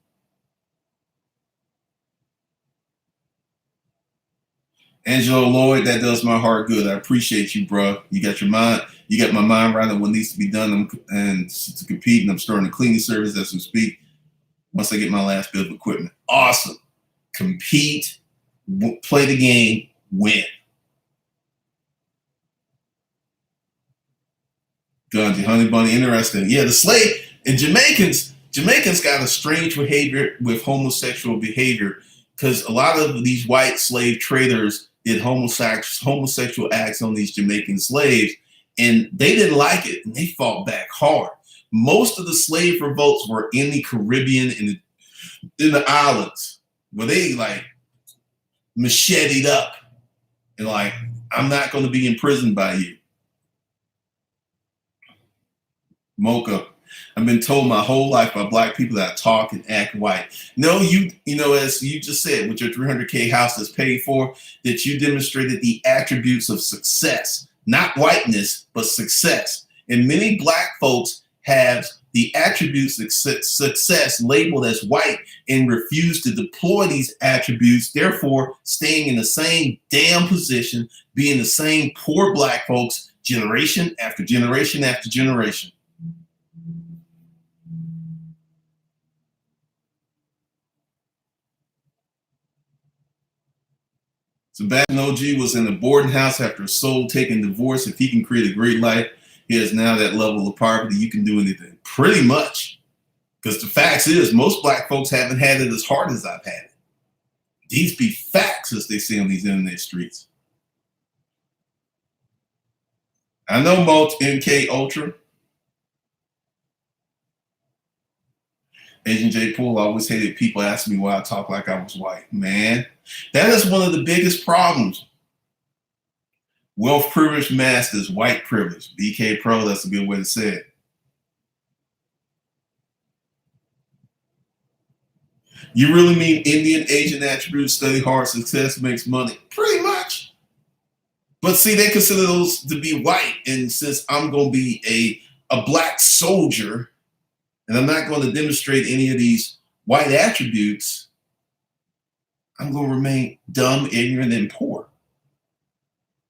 Angelo Lloyd, that does my heart good. I appreciate you, bro. You got your mind. You got my mind right on what needs to be done and to compete. And I'm starting a cleaning service as we speak. Once I get my last bit of equipment, awesome. Compete, play the game, win. Gunji, Honey Bunny, interesting. Yeah, the slave and Jamaicans got a strange behavior with homosexual behavior because a lot of these white slave traders did homosexual acts on these Jamaican slaves, and they didn't like it, and they fought back hard. Most of the slave revolts were in the Caribbean and in the islands, where they like macheted up and like, I'm not going to be imprisoned by you. Mocha. I've been told my whole life by black people that I talk and act white. No, you know, as you just said, with your 300K house that's paid for, that you demonstrated the attributes of success, not whiteness, but success. And many black folks have the attributes of success labeled as white and refuse to deploy these attributes, therefore staying in the same damn position, being the same poor black folks generation after generation after generation. Sebastian OG was in a boarding house after a soul taking divorce. If he can create a great life, he has now that level of poverty. You can do anything. Pretty much. Because the fact is, most black folks haven't had it as hard as I've had it. These be facts, as they say on these internet streets. I know Mulch MK Ultra. Agent J. Poole always hated people asking me why I talk like I was white. Man, that is one of the biggest problems. Wealth privilege masters white privilege. BK Pro, that's a good way to say it. You really mean Indian Asian attributes, study hard, success makes money? Pretty much. But see, they consider those to be white. And since I'm going to be a black soldier and I'm not going to demonstrate any of these white attributes, I'm going to remain dumb, ignorant, and poor.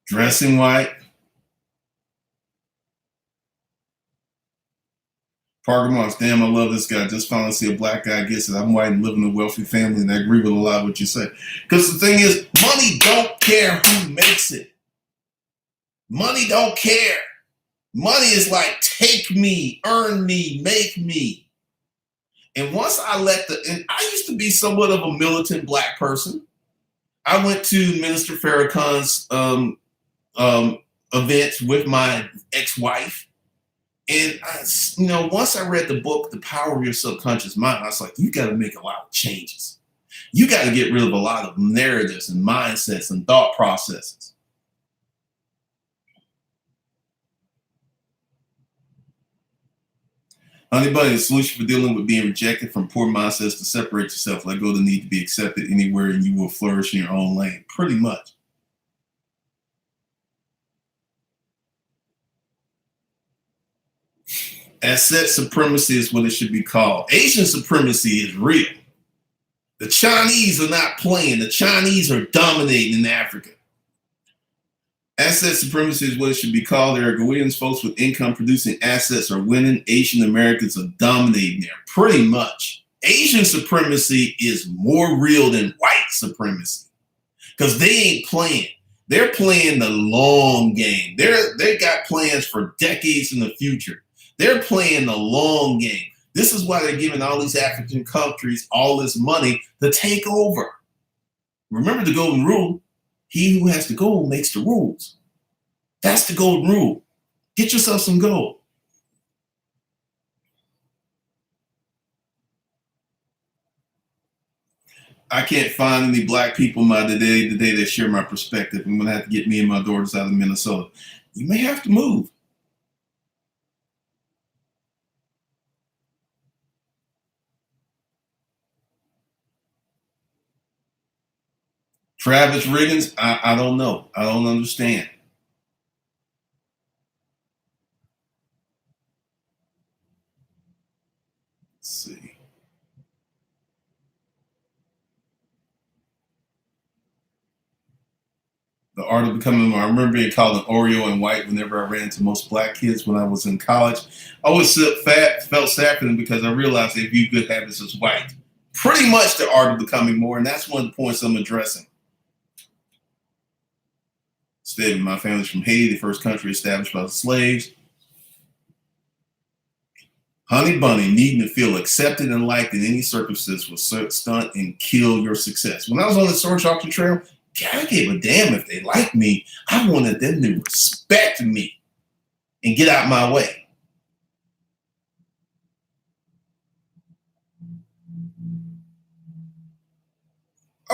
Dressing white. Parker Marks, damn, I love this guy. Just finally see a black guy gets it. I'm white and live in a wealthy family, and I agree with a lot of what you say. Because the thing is, money don't care who makes it. Money don't care. Money is like, take me, earn me, make me. And once I and I used to be somewhat of a militant black person. I went to Minister Farrakhan's events with my ex-wife. And once I read the book, The Power of Your Subconscious Mind, I was like, you got to make a lot of changes. You got to get rid of a lot of narratives and mindsets and thought processes. Honey Bunny, the solution for dealing with being rejected from poor mindsets to separate yourself, let go of the need to be accepted anywhere, and you will flourish in your own lane. Pretty much. Asset supremacy is what it should be called. Asian supremacy is real. The Chinese are not playing. The Chinese are dominating in Africa. Asset supremacy is what it should be called. Eric Williams, folks with income producing assets are winning. Asian Americans are dominating there. Pretty much. Asian supremacy is more real than white supremacy because they ain't playing. They're playing the long game. They got plans for decades in the future. They're playing the long game. This is why they're giving all these African countries all this money to take over. Remember the golden rule. He who has the gold makes the rules. That's the golden rule. Get yourself some gold. I can't find any black people today that share my perspective. I'm going to have to get me and my daughters out of Minnesota. You may have to move. Travis Riggins, I don't know. I don't understand. Let's see. The art of becoming, I remember being called an Oreo and white whenever I ran into most black kids when I was in college. I always felt sad for them because I realized they view good habits as white. Pretty much the art of becoming more, and that's one of the points I'm addressing. Instead, my family's from Haiti, the first country established by the slaves. Honey Bunny, needing to feel accepted and liked in any circumstance will stunt and kill your success. When I was on the Source Auction Trail, I gave a damn if they liked me. I wanted them to respect me and get out my way.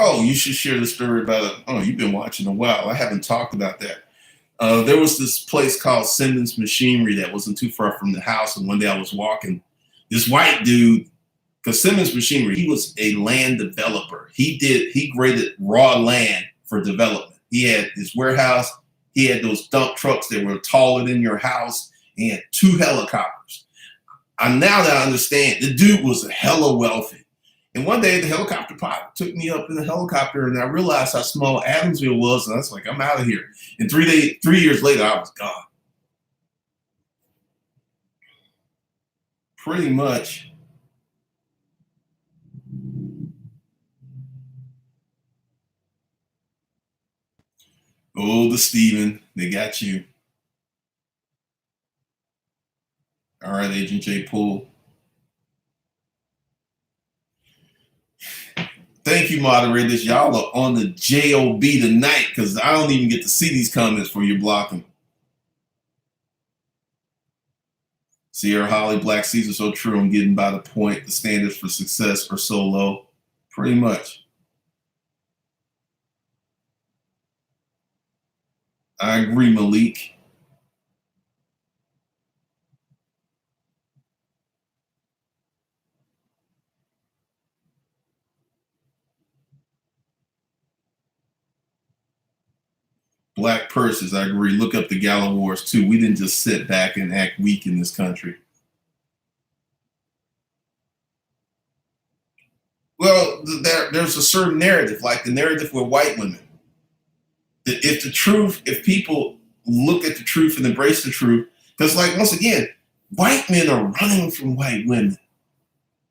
Oh, you should share the story about it. Oh, you've been watching a while. I haven't talked about that. There was this place called Simmons Machinery that wasn't too far from the house. And one day I was walking, this white dude, because Simmons Machinery, he was a land developer. He graded raw land for development. He had his warehouse. He had those dump trucks that were taller than your house. He had 2 helicopters. Now that I understand, the dude was a hella wealthy. And one day the helicopter pilot took me up in the helicopter and I realized how small Adamsville was. And I was like, I'm out of here. And 3 years later, I was gone. Pretty much. Oh, the Steven, they got you. All right, Agent J. Poole. Thank you, moderators. Y'all are on the JOB tonight because I don't even get to see these comments for you blocking. Sierra Holly, Black Caesar, so true. I'm getting by the point. The standards for success are so low. Pretty much. I agree, Malik. Black purses, I agree. Look up the Gala Wars too. We didn't just sit back and act weak in this country. Well, there's a certain narrative, like the narrative with white women. If people look at the truth and embrace the truth, because like once again, white men are running from white women.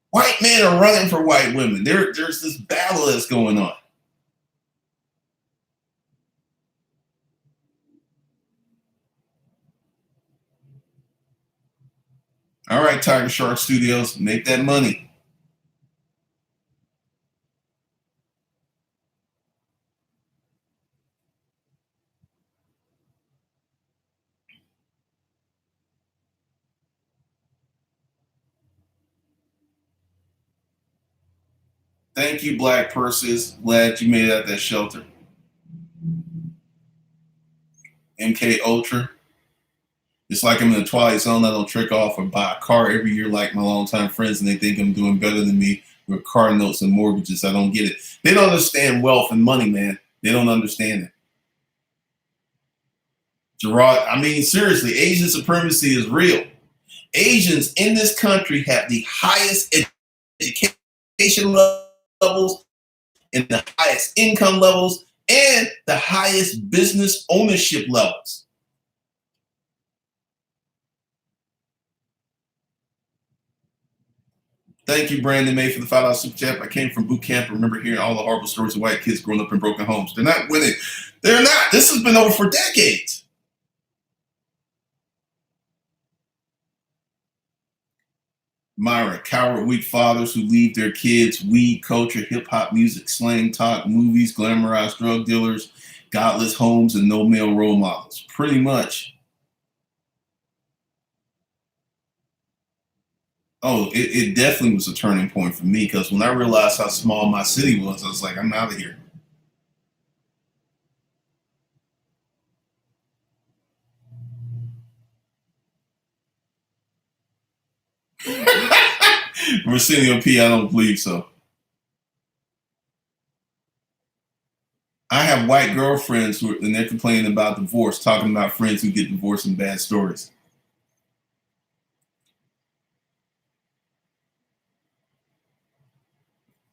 White men are running for white women. There's this battle that's going on. All right, Tiger Shark Studios, make that money. Thank you, Black Purses. Glad you made it out that shelter. MK Ultra. It's like I'm in the Twilight Zone. I don't trick off or buy a car every year like my longtime friends, and they think I'm doing better than me with car notes and mortgages. I don't get it. They don't understand wealth and money, man. They don't understand it. Gerard, I mean, seriously, Asian supremacy is real. Asians in this country have the highest education levels and the highest income levels and the highest business ownership levels. Thank you, Brandon May, for the $5 super chat. I came from boot camp. I remember hearing all the horrible stories of white kids growing up in broken homes. They're not winning. They're not. This has been over for decades. Myra, coward, weak fathers who leave their kids weed culture, hip hop music, slang talk, movies, glamorized drug dealers, godless homes, and no male role models. Pretty much. Oh, it definitely was a turning point for me because when I realized how small my city was, I was like, I'm out of here. Arsenio P, I don't believe so. I have white girlfriends and they're complaining about divorce, talking about friends who get divorced and bad stories.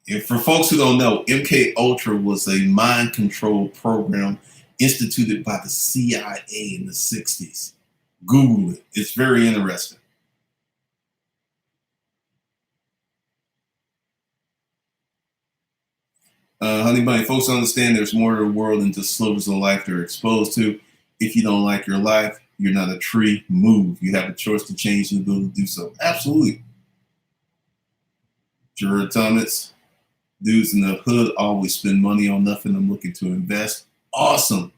And for folks who don't know, MK Ultra was a mind control program instituted by the CIA in the 60s. Google it. It's very interesting. Honey Bunny, folks understand there's more to the world than just slivers of life they're exposed to. If you don't like your life, you're not a tree. Move. You have a choice to change and the ability to do so. Absolutely. Jared Thomas, dudes in the hood always spend money on nothing. I'm looking to invest. Awesome.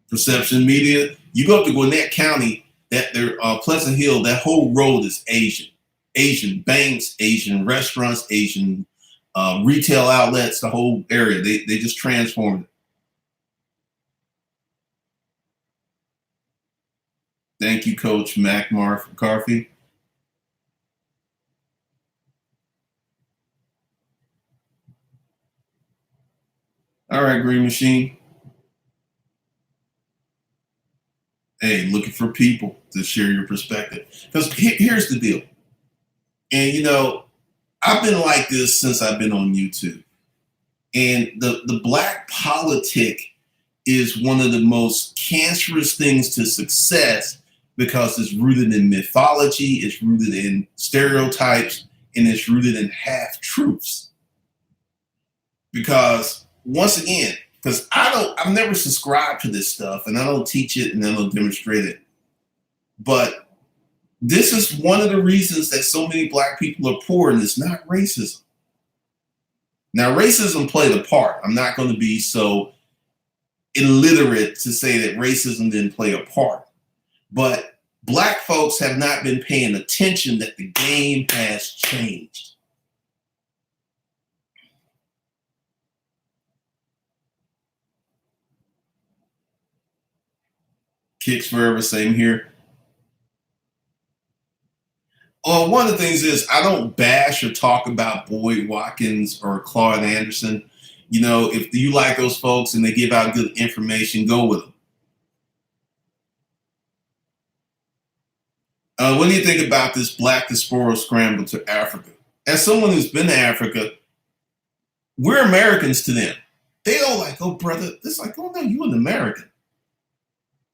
Perception Media. You go up to Gwinnett County, that there Pleasant Hill, that whole road is Asian. Asian banks, Asian restaurants, Asian retail outlets, the whole area. They just transformed it. Thank you, Coach Mac McCarthy. All right, Green Machine. Hey, looking for people to share your perspective. Because here's the deal. And you know, I've been like this since I've been on YouTube. And the black politic is one of the most cancerous things to success because it's rooted in mythology, it's rooted in stereotypes, and it's rooted in half truths. Because once again, because I've never subscribed to this stuff and I don't teach it and I don't demonstrate it. But This is one of the reasons that so many black people are poor, and it's not racism. Now, racism played a part. I'm not going to be so illiterate to say that racism didn't play a part. But black folks have not been paying attention that the game has changed. Kicks forever, same here. One of the things is I don't bash or talk about Boyd Watkins or Claude Anderson. You know, if you like those folks and they give out good information, go with them. What do you think about this black diaspora scramble to Africa? As someone who's been to Africa, we're Americans to them. They don't like, oh brother, it's like, oh no, you an American.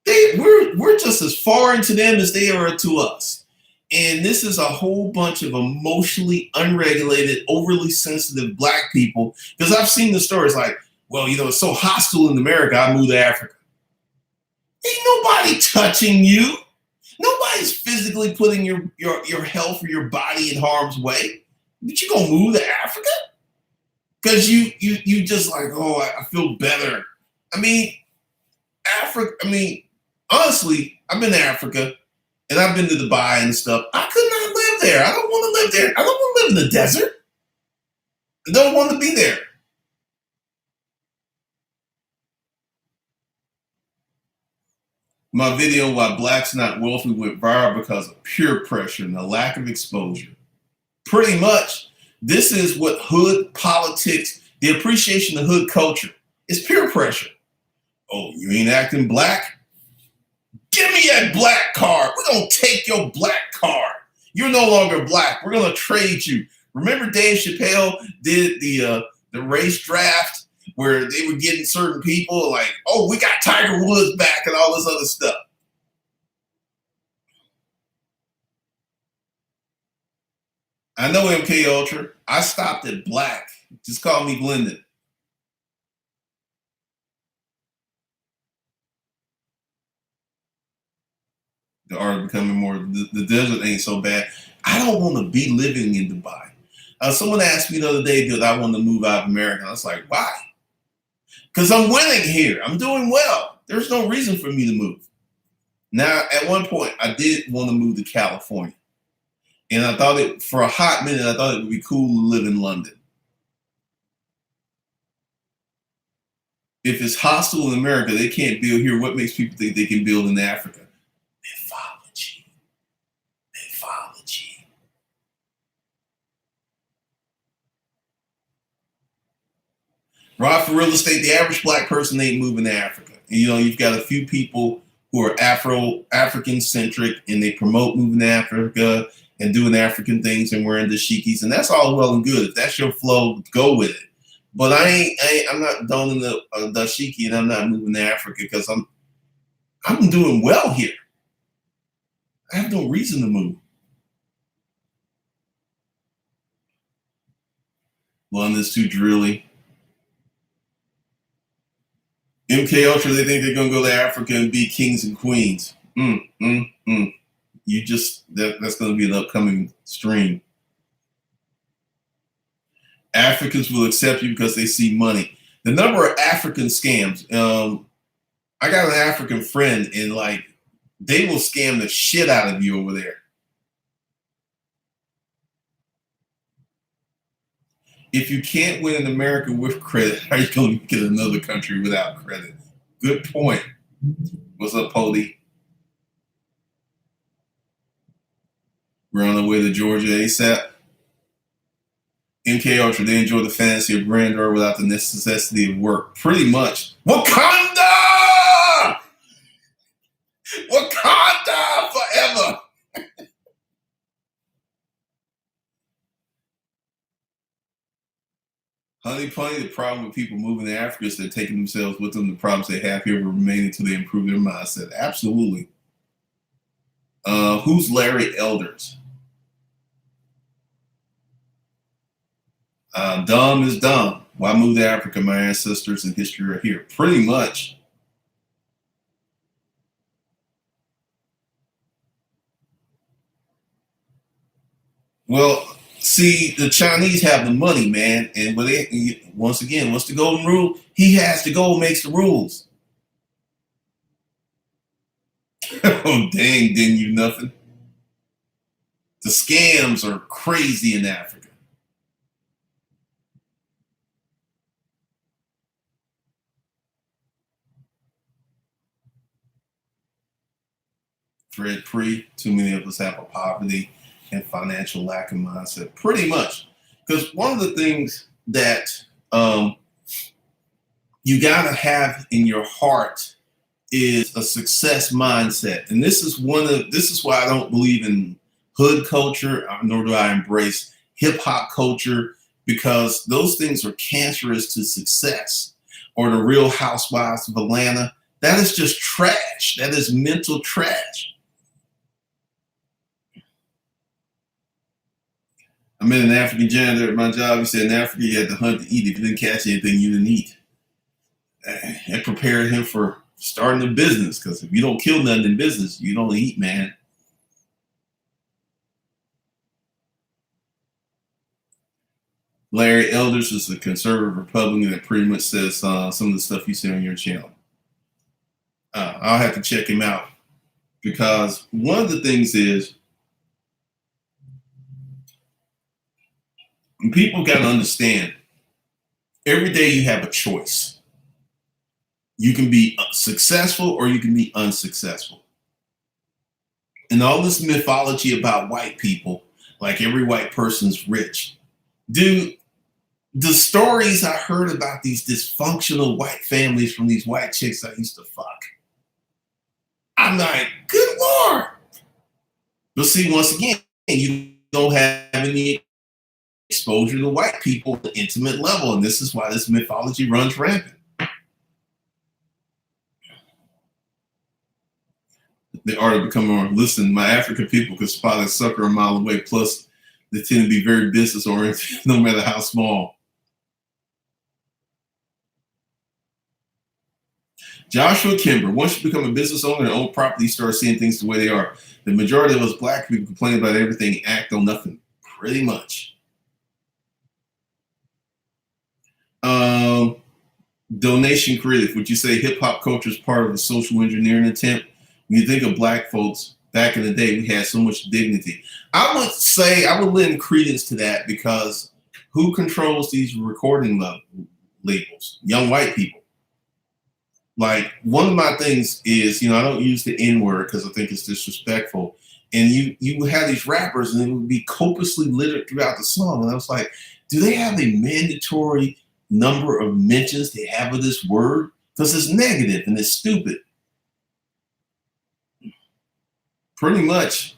We're just as foreign to them as they are to us. And this is a whole bunch of emotionally unregulated, overly sensitive black people. Because I've seen the stories like, well, you know, it's so hostile in America, I moved to Africa. Ain't nobody touching you. Nobody's physically putting your health or your body in harm's way. But you gonna move to Africa? Because you just like, oh, I feel better. I mean, honestly, I've been to Africa and I've been to Dubai and stuff. I could not live there. I don't want to live there. I don't want to live in the desert. I don't want to be there. My video, Why Blacks Not Wealthy, went viral because of peer pressure and a lack of exposure. Pretty much, this is what hood politics, the appreciation of hood culture, is peer pressure. Oh, you ain't acting black? Give me that black card. We're going to take your black card. You're no longer black. We're going to trade you. Remember Dave Chappelle did the race draft where they were getting certain people like, oh, we got Tiger Woods back and all this other stuff. I know MK Ultra. I stopped at black. Just call me Glendon. The art of becoming more. The desert ain't so bad. I don't want to be living in Dubai. Someone asked me the other day, did I want to move out of America? I was like, why? Because I'm winning here. I'm doing well. There's no reason for me to move. Now, at one point, I did want to move to California. And I thought for a hot minute, I thought it would be cool to live in London. If it's hostile in America, they can't build here. What makes people think they can build in Africa? Mythology. Mythology. Right, for real estate, the average black person ain't moving to Africa. And, you know, you've got a few people who are African centric and they promote moving to Africa and doing African things and wearing dashikis. And that's all well and good. If that's your flow, go with it. But I'm not donning the dashiki and I'm not moving to Africa because I'm doing well here. I have no reason to move. London's too drilly. MK Ultra, they think they're gonna go to Africa and be kings and queens. You just that's gonna be an upcoming stream. Africans will accept you because they see money. The number of African scams. I got an African friend, and like they will scam the shit out of you over there. If you can't win in America with credit, how are you going to get another country without credit? Good point. What's up, Pody? We're on the way to Georgia ASAP. MK Ultra, they enjoy the fantasy of grandeur without the necessity of work. Pretty much. Wakanda! Wakanda forever! Honey Punny, the problem with people moving to Africa is they're taking themselves with them. The problems they have here will remain until they improve their mindset. Absolutely. Who's Larry Elders? Dumb is dumb. Why move to Africa? My ancestors and history are here. Pretty much. Well, see, the Chinese have the money, man, and once again, what's the golden rule? He has to go, makes the rules. Oh, dang, didn't you nothing? The scams are crazy in Africa. Fred Pre, too many of us have a poverty and financial lack of mindset, pretty much. Because one of the things that um, you got to have in your heart is a success mindset. And this is why I don't believe in hood culture, nor do I embrace hip hop culture, because those things are cancerous to success. Or the Real Housewives of Atlanta. That is just trash. That is mental trash. I met an African janitor at my job. He said in Africa you had to hunt to eat. If you didn't catch anything, you didn't eat. It prepared him for starting a business, because if you don't kill nothing in business, you don't eat, man. Larry Elders is a conservative Republican that pretty much says some of the stuff you say on your channel. I'll have to check him out, because one of the things is people got to understand every day you have a choice. You can be successful or you can be unsuccessful. And all this mythology about white people, like every white person's rich. Dude, the stories I heard about these dysfunctional white families from these white chicks I used to fuck, I'm like, good Lord. But see, once again, you don't have any exposure to white people at the intimate level. And this is why this mythology runs rampant. The art of becoming more, listen, my African people could spot a sucker a mile away. Plus, they tend to be very business oriented, no matter how small. Joshua Kimber, once you become a business owner and own property, you start seeing things the way they are. The majority of us black people complain about everything, act on nothing, pretty much. Um, Donation Creative, would you say hip hop culture is part of the social engineering attempt? When you think of black folks back in the day, we had so much dignity. I would say I would lend credence to that, because who controls these recording labels? Young white people. Like, one of my things is, I don't use the N word because I think it's disrespectful. And you would have these rappers and it would be copiously littered throughout the song. And I was like, do they have a mandatory number of mentions they have of this word? Because it's negative and it's stupid. Pretty much.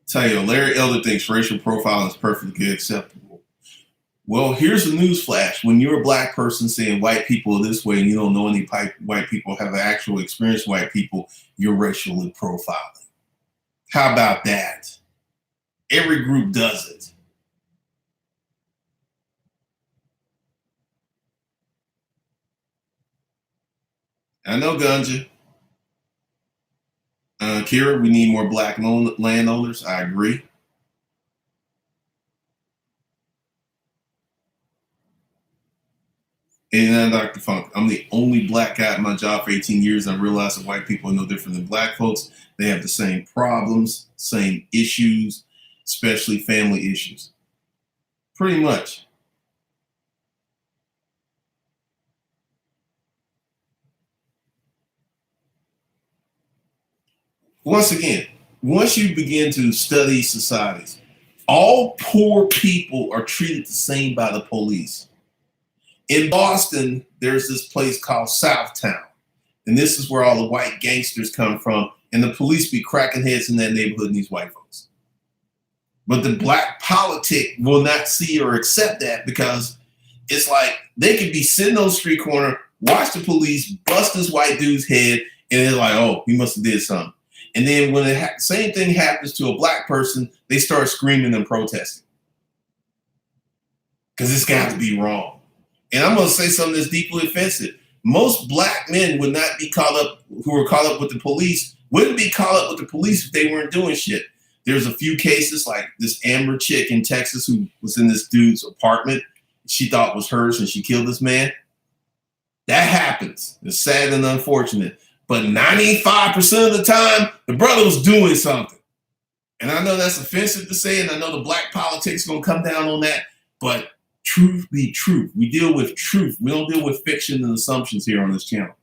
Tell you, Larry Elder thinks racial profiling is perfectly acceptable. Well, here's a news flash. When you're a black person saying white people are this way and you don't know any white people, have actual experience white people, you're racially profiling. How about that? Every group does it. I know, Gunja. Kira, we need more black landowners. I agree. And then Dr. Funk, I'm the only black guy at my job for 18 years. I realized that white people are no different than black folks. They have the same problems, same issues, especially family issues. Pretty much. Once again, once you begin to study societies, all poor people are treated the same by the police. In Boston, there's this place called Southtown. And this is where all the white gangsters come from. And the police be cracking heads in that neighborhood and these white folks. But the black politic will not see or accept that, because it's like they could be sitting on the street corner, watch the police bust this white dude's head, and they're like, oh, he must have did something. And then when the same thing happens to a black person, they start screaming and protesting. Because it's got to be wrong. And I'm going to say something that's deeply offensive. Most black men would not be caught up, who were caught up with the police, Wouldn't be caught up with the police if they weren't doing shit. There's a few cases like this Amber chick in Texas who was in this dude's apartment. She thought was hers and she killed this man. That happens. It's sad and unfortunate. But 95% of the time, the brother was doing something. And I know that's offensive to say, and I know the black politics is going to come down on that. But truth be truth. We deal with truth. We don't deal with fiction and assumptions here on this channel.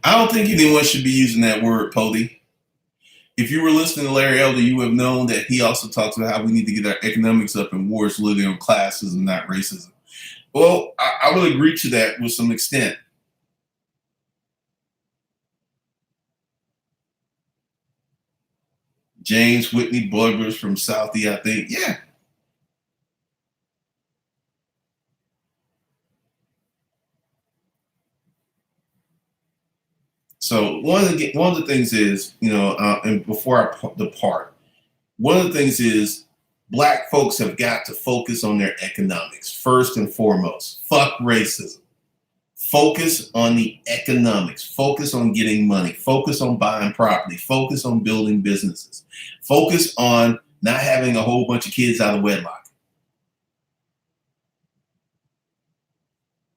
I don't think anyone should be using that word, Pody. If you were listening to Larry Elder, you would have known that he also talks about how we need to get our economics up and wars living on classism, not racism. Well, I will agree to that with some extent. James Whitney Buggers from Southie, I think. Yeah. So one of the things is, and before I depart, one of the things is black folks have got to focus on their economics first and foremost. Fuck racism. Focus on the economics. Focus on getting money. Focus on buying property. Focus on building businesses. Focus on not having a whole bunch of kids out of wedlock.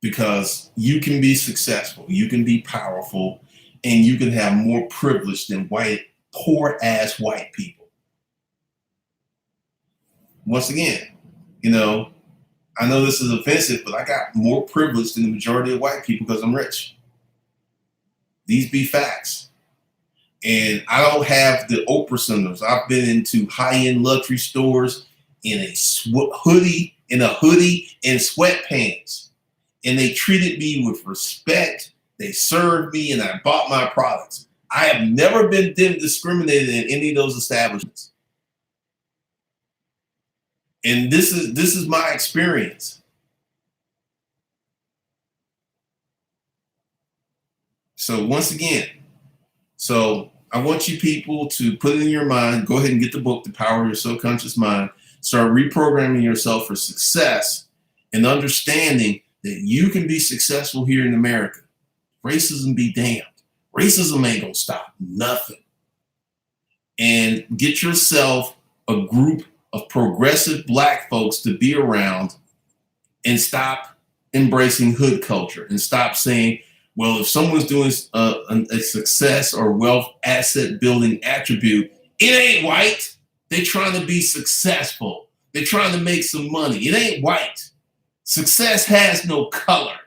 Because you can be successful, you can be powerful, and you can have more privilege than poor ass white people. Once again, I know this is offensive, but I got more privilege than the majority of white people because I'm rich. These be facts. And I don't have the Oprah centers. I've been into high-end luxury stores in a hoodie and sweatpants. And they treated me with respect. They served me and I bought my products. I have never been discriminated in any of those establishments. And this is my experience. So once again, I want you people to put it in your mind, go ahead and get the book, The Power of Your Subconscious Mind. Start reprogramming yourself for success and understanding that you can be successful here in America. Racism be damned. Racism ain't gonna stop nothing. And get yourself a group of progressive black folks to be around and stop embracing hood culture and stop saying, well, if someone's doing a success or wealth asset building attribute, it ain't white. They're trying to be successful. They're trying to make some money. It ain't white. Success has no color.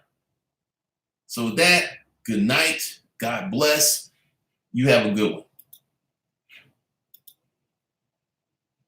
So with that, good night. God bless. You have a good one.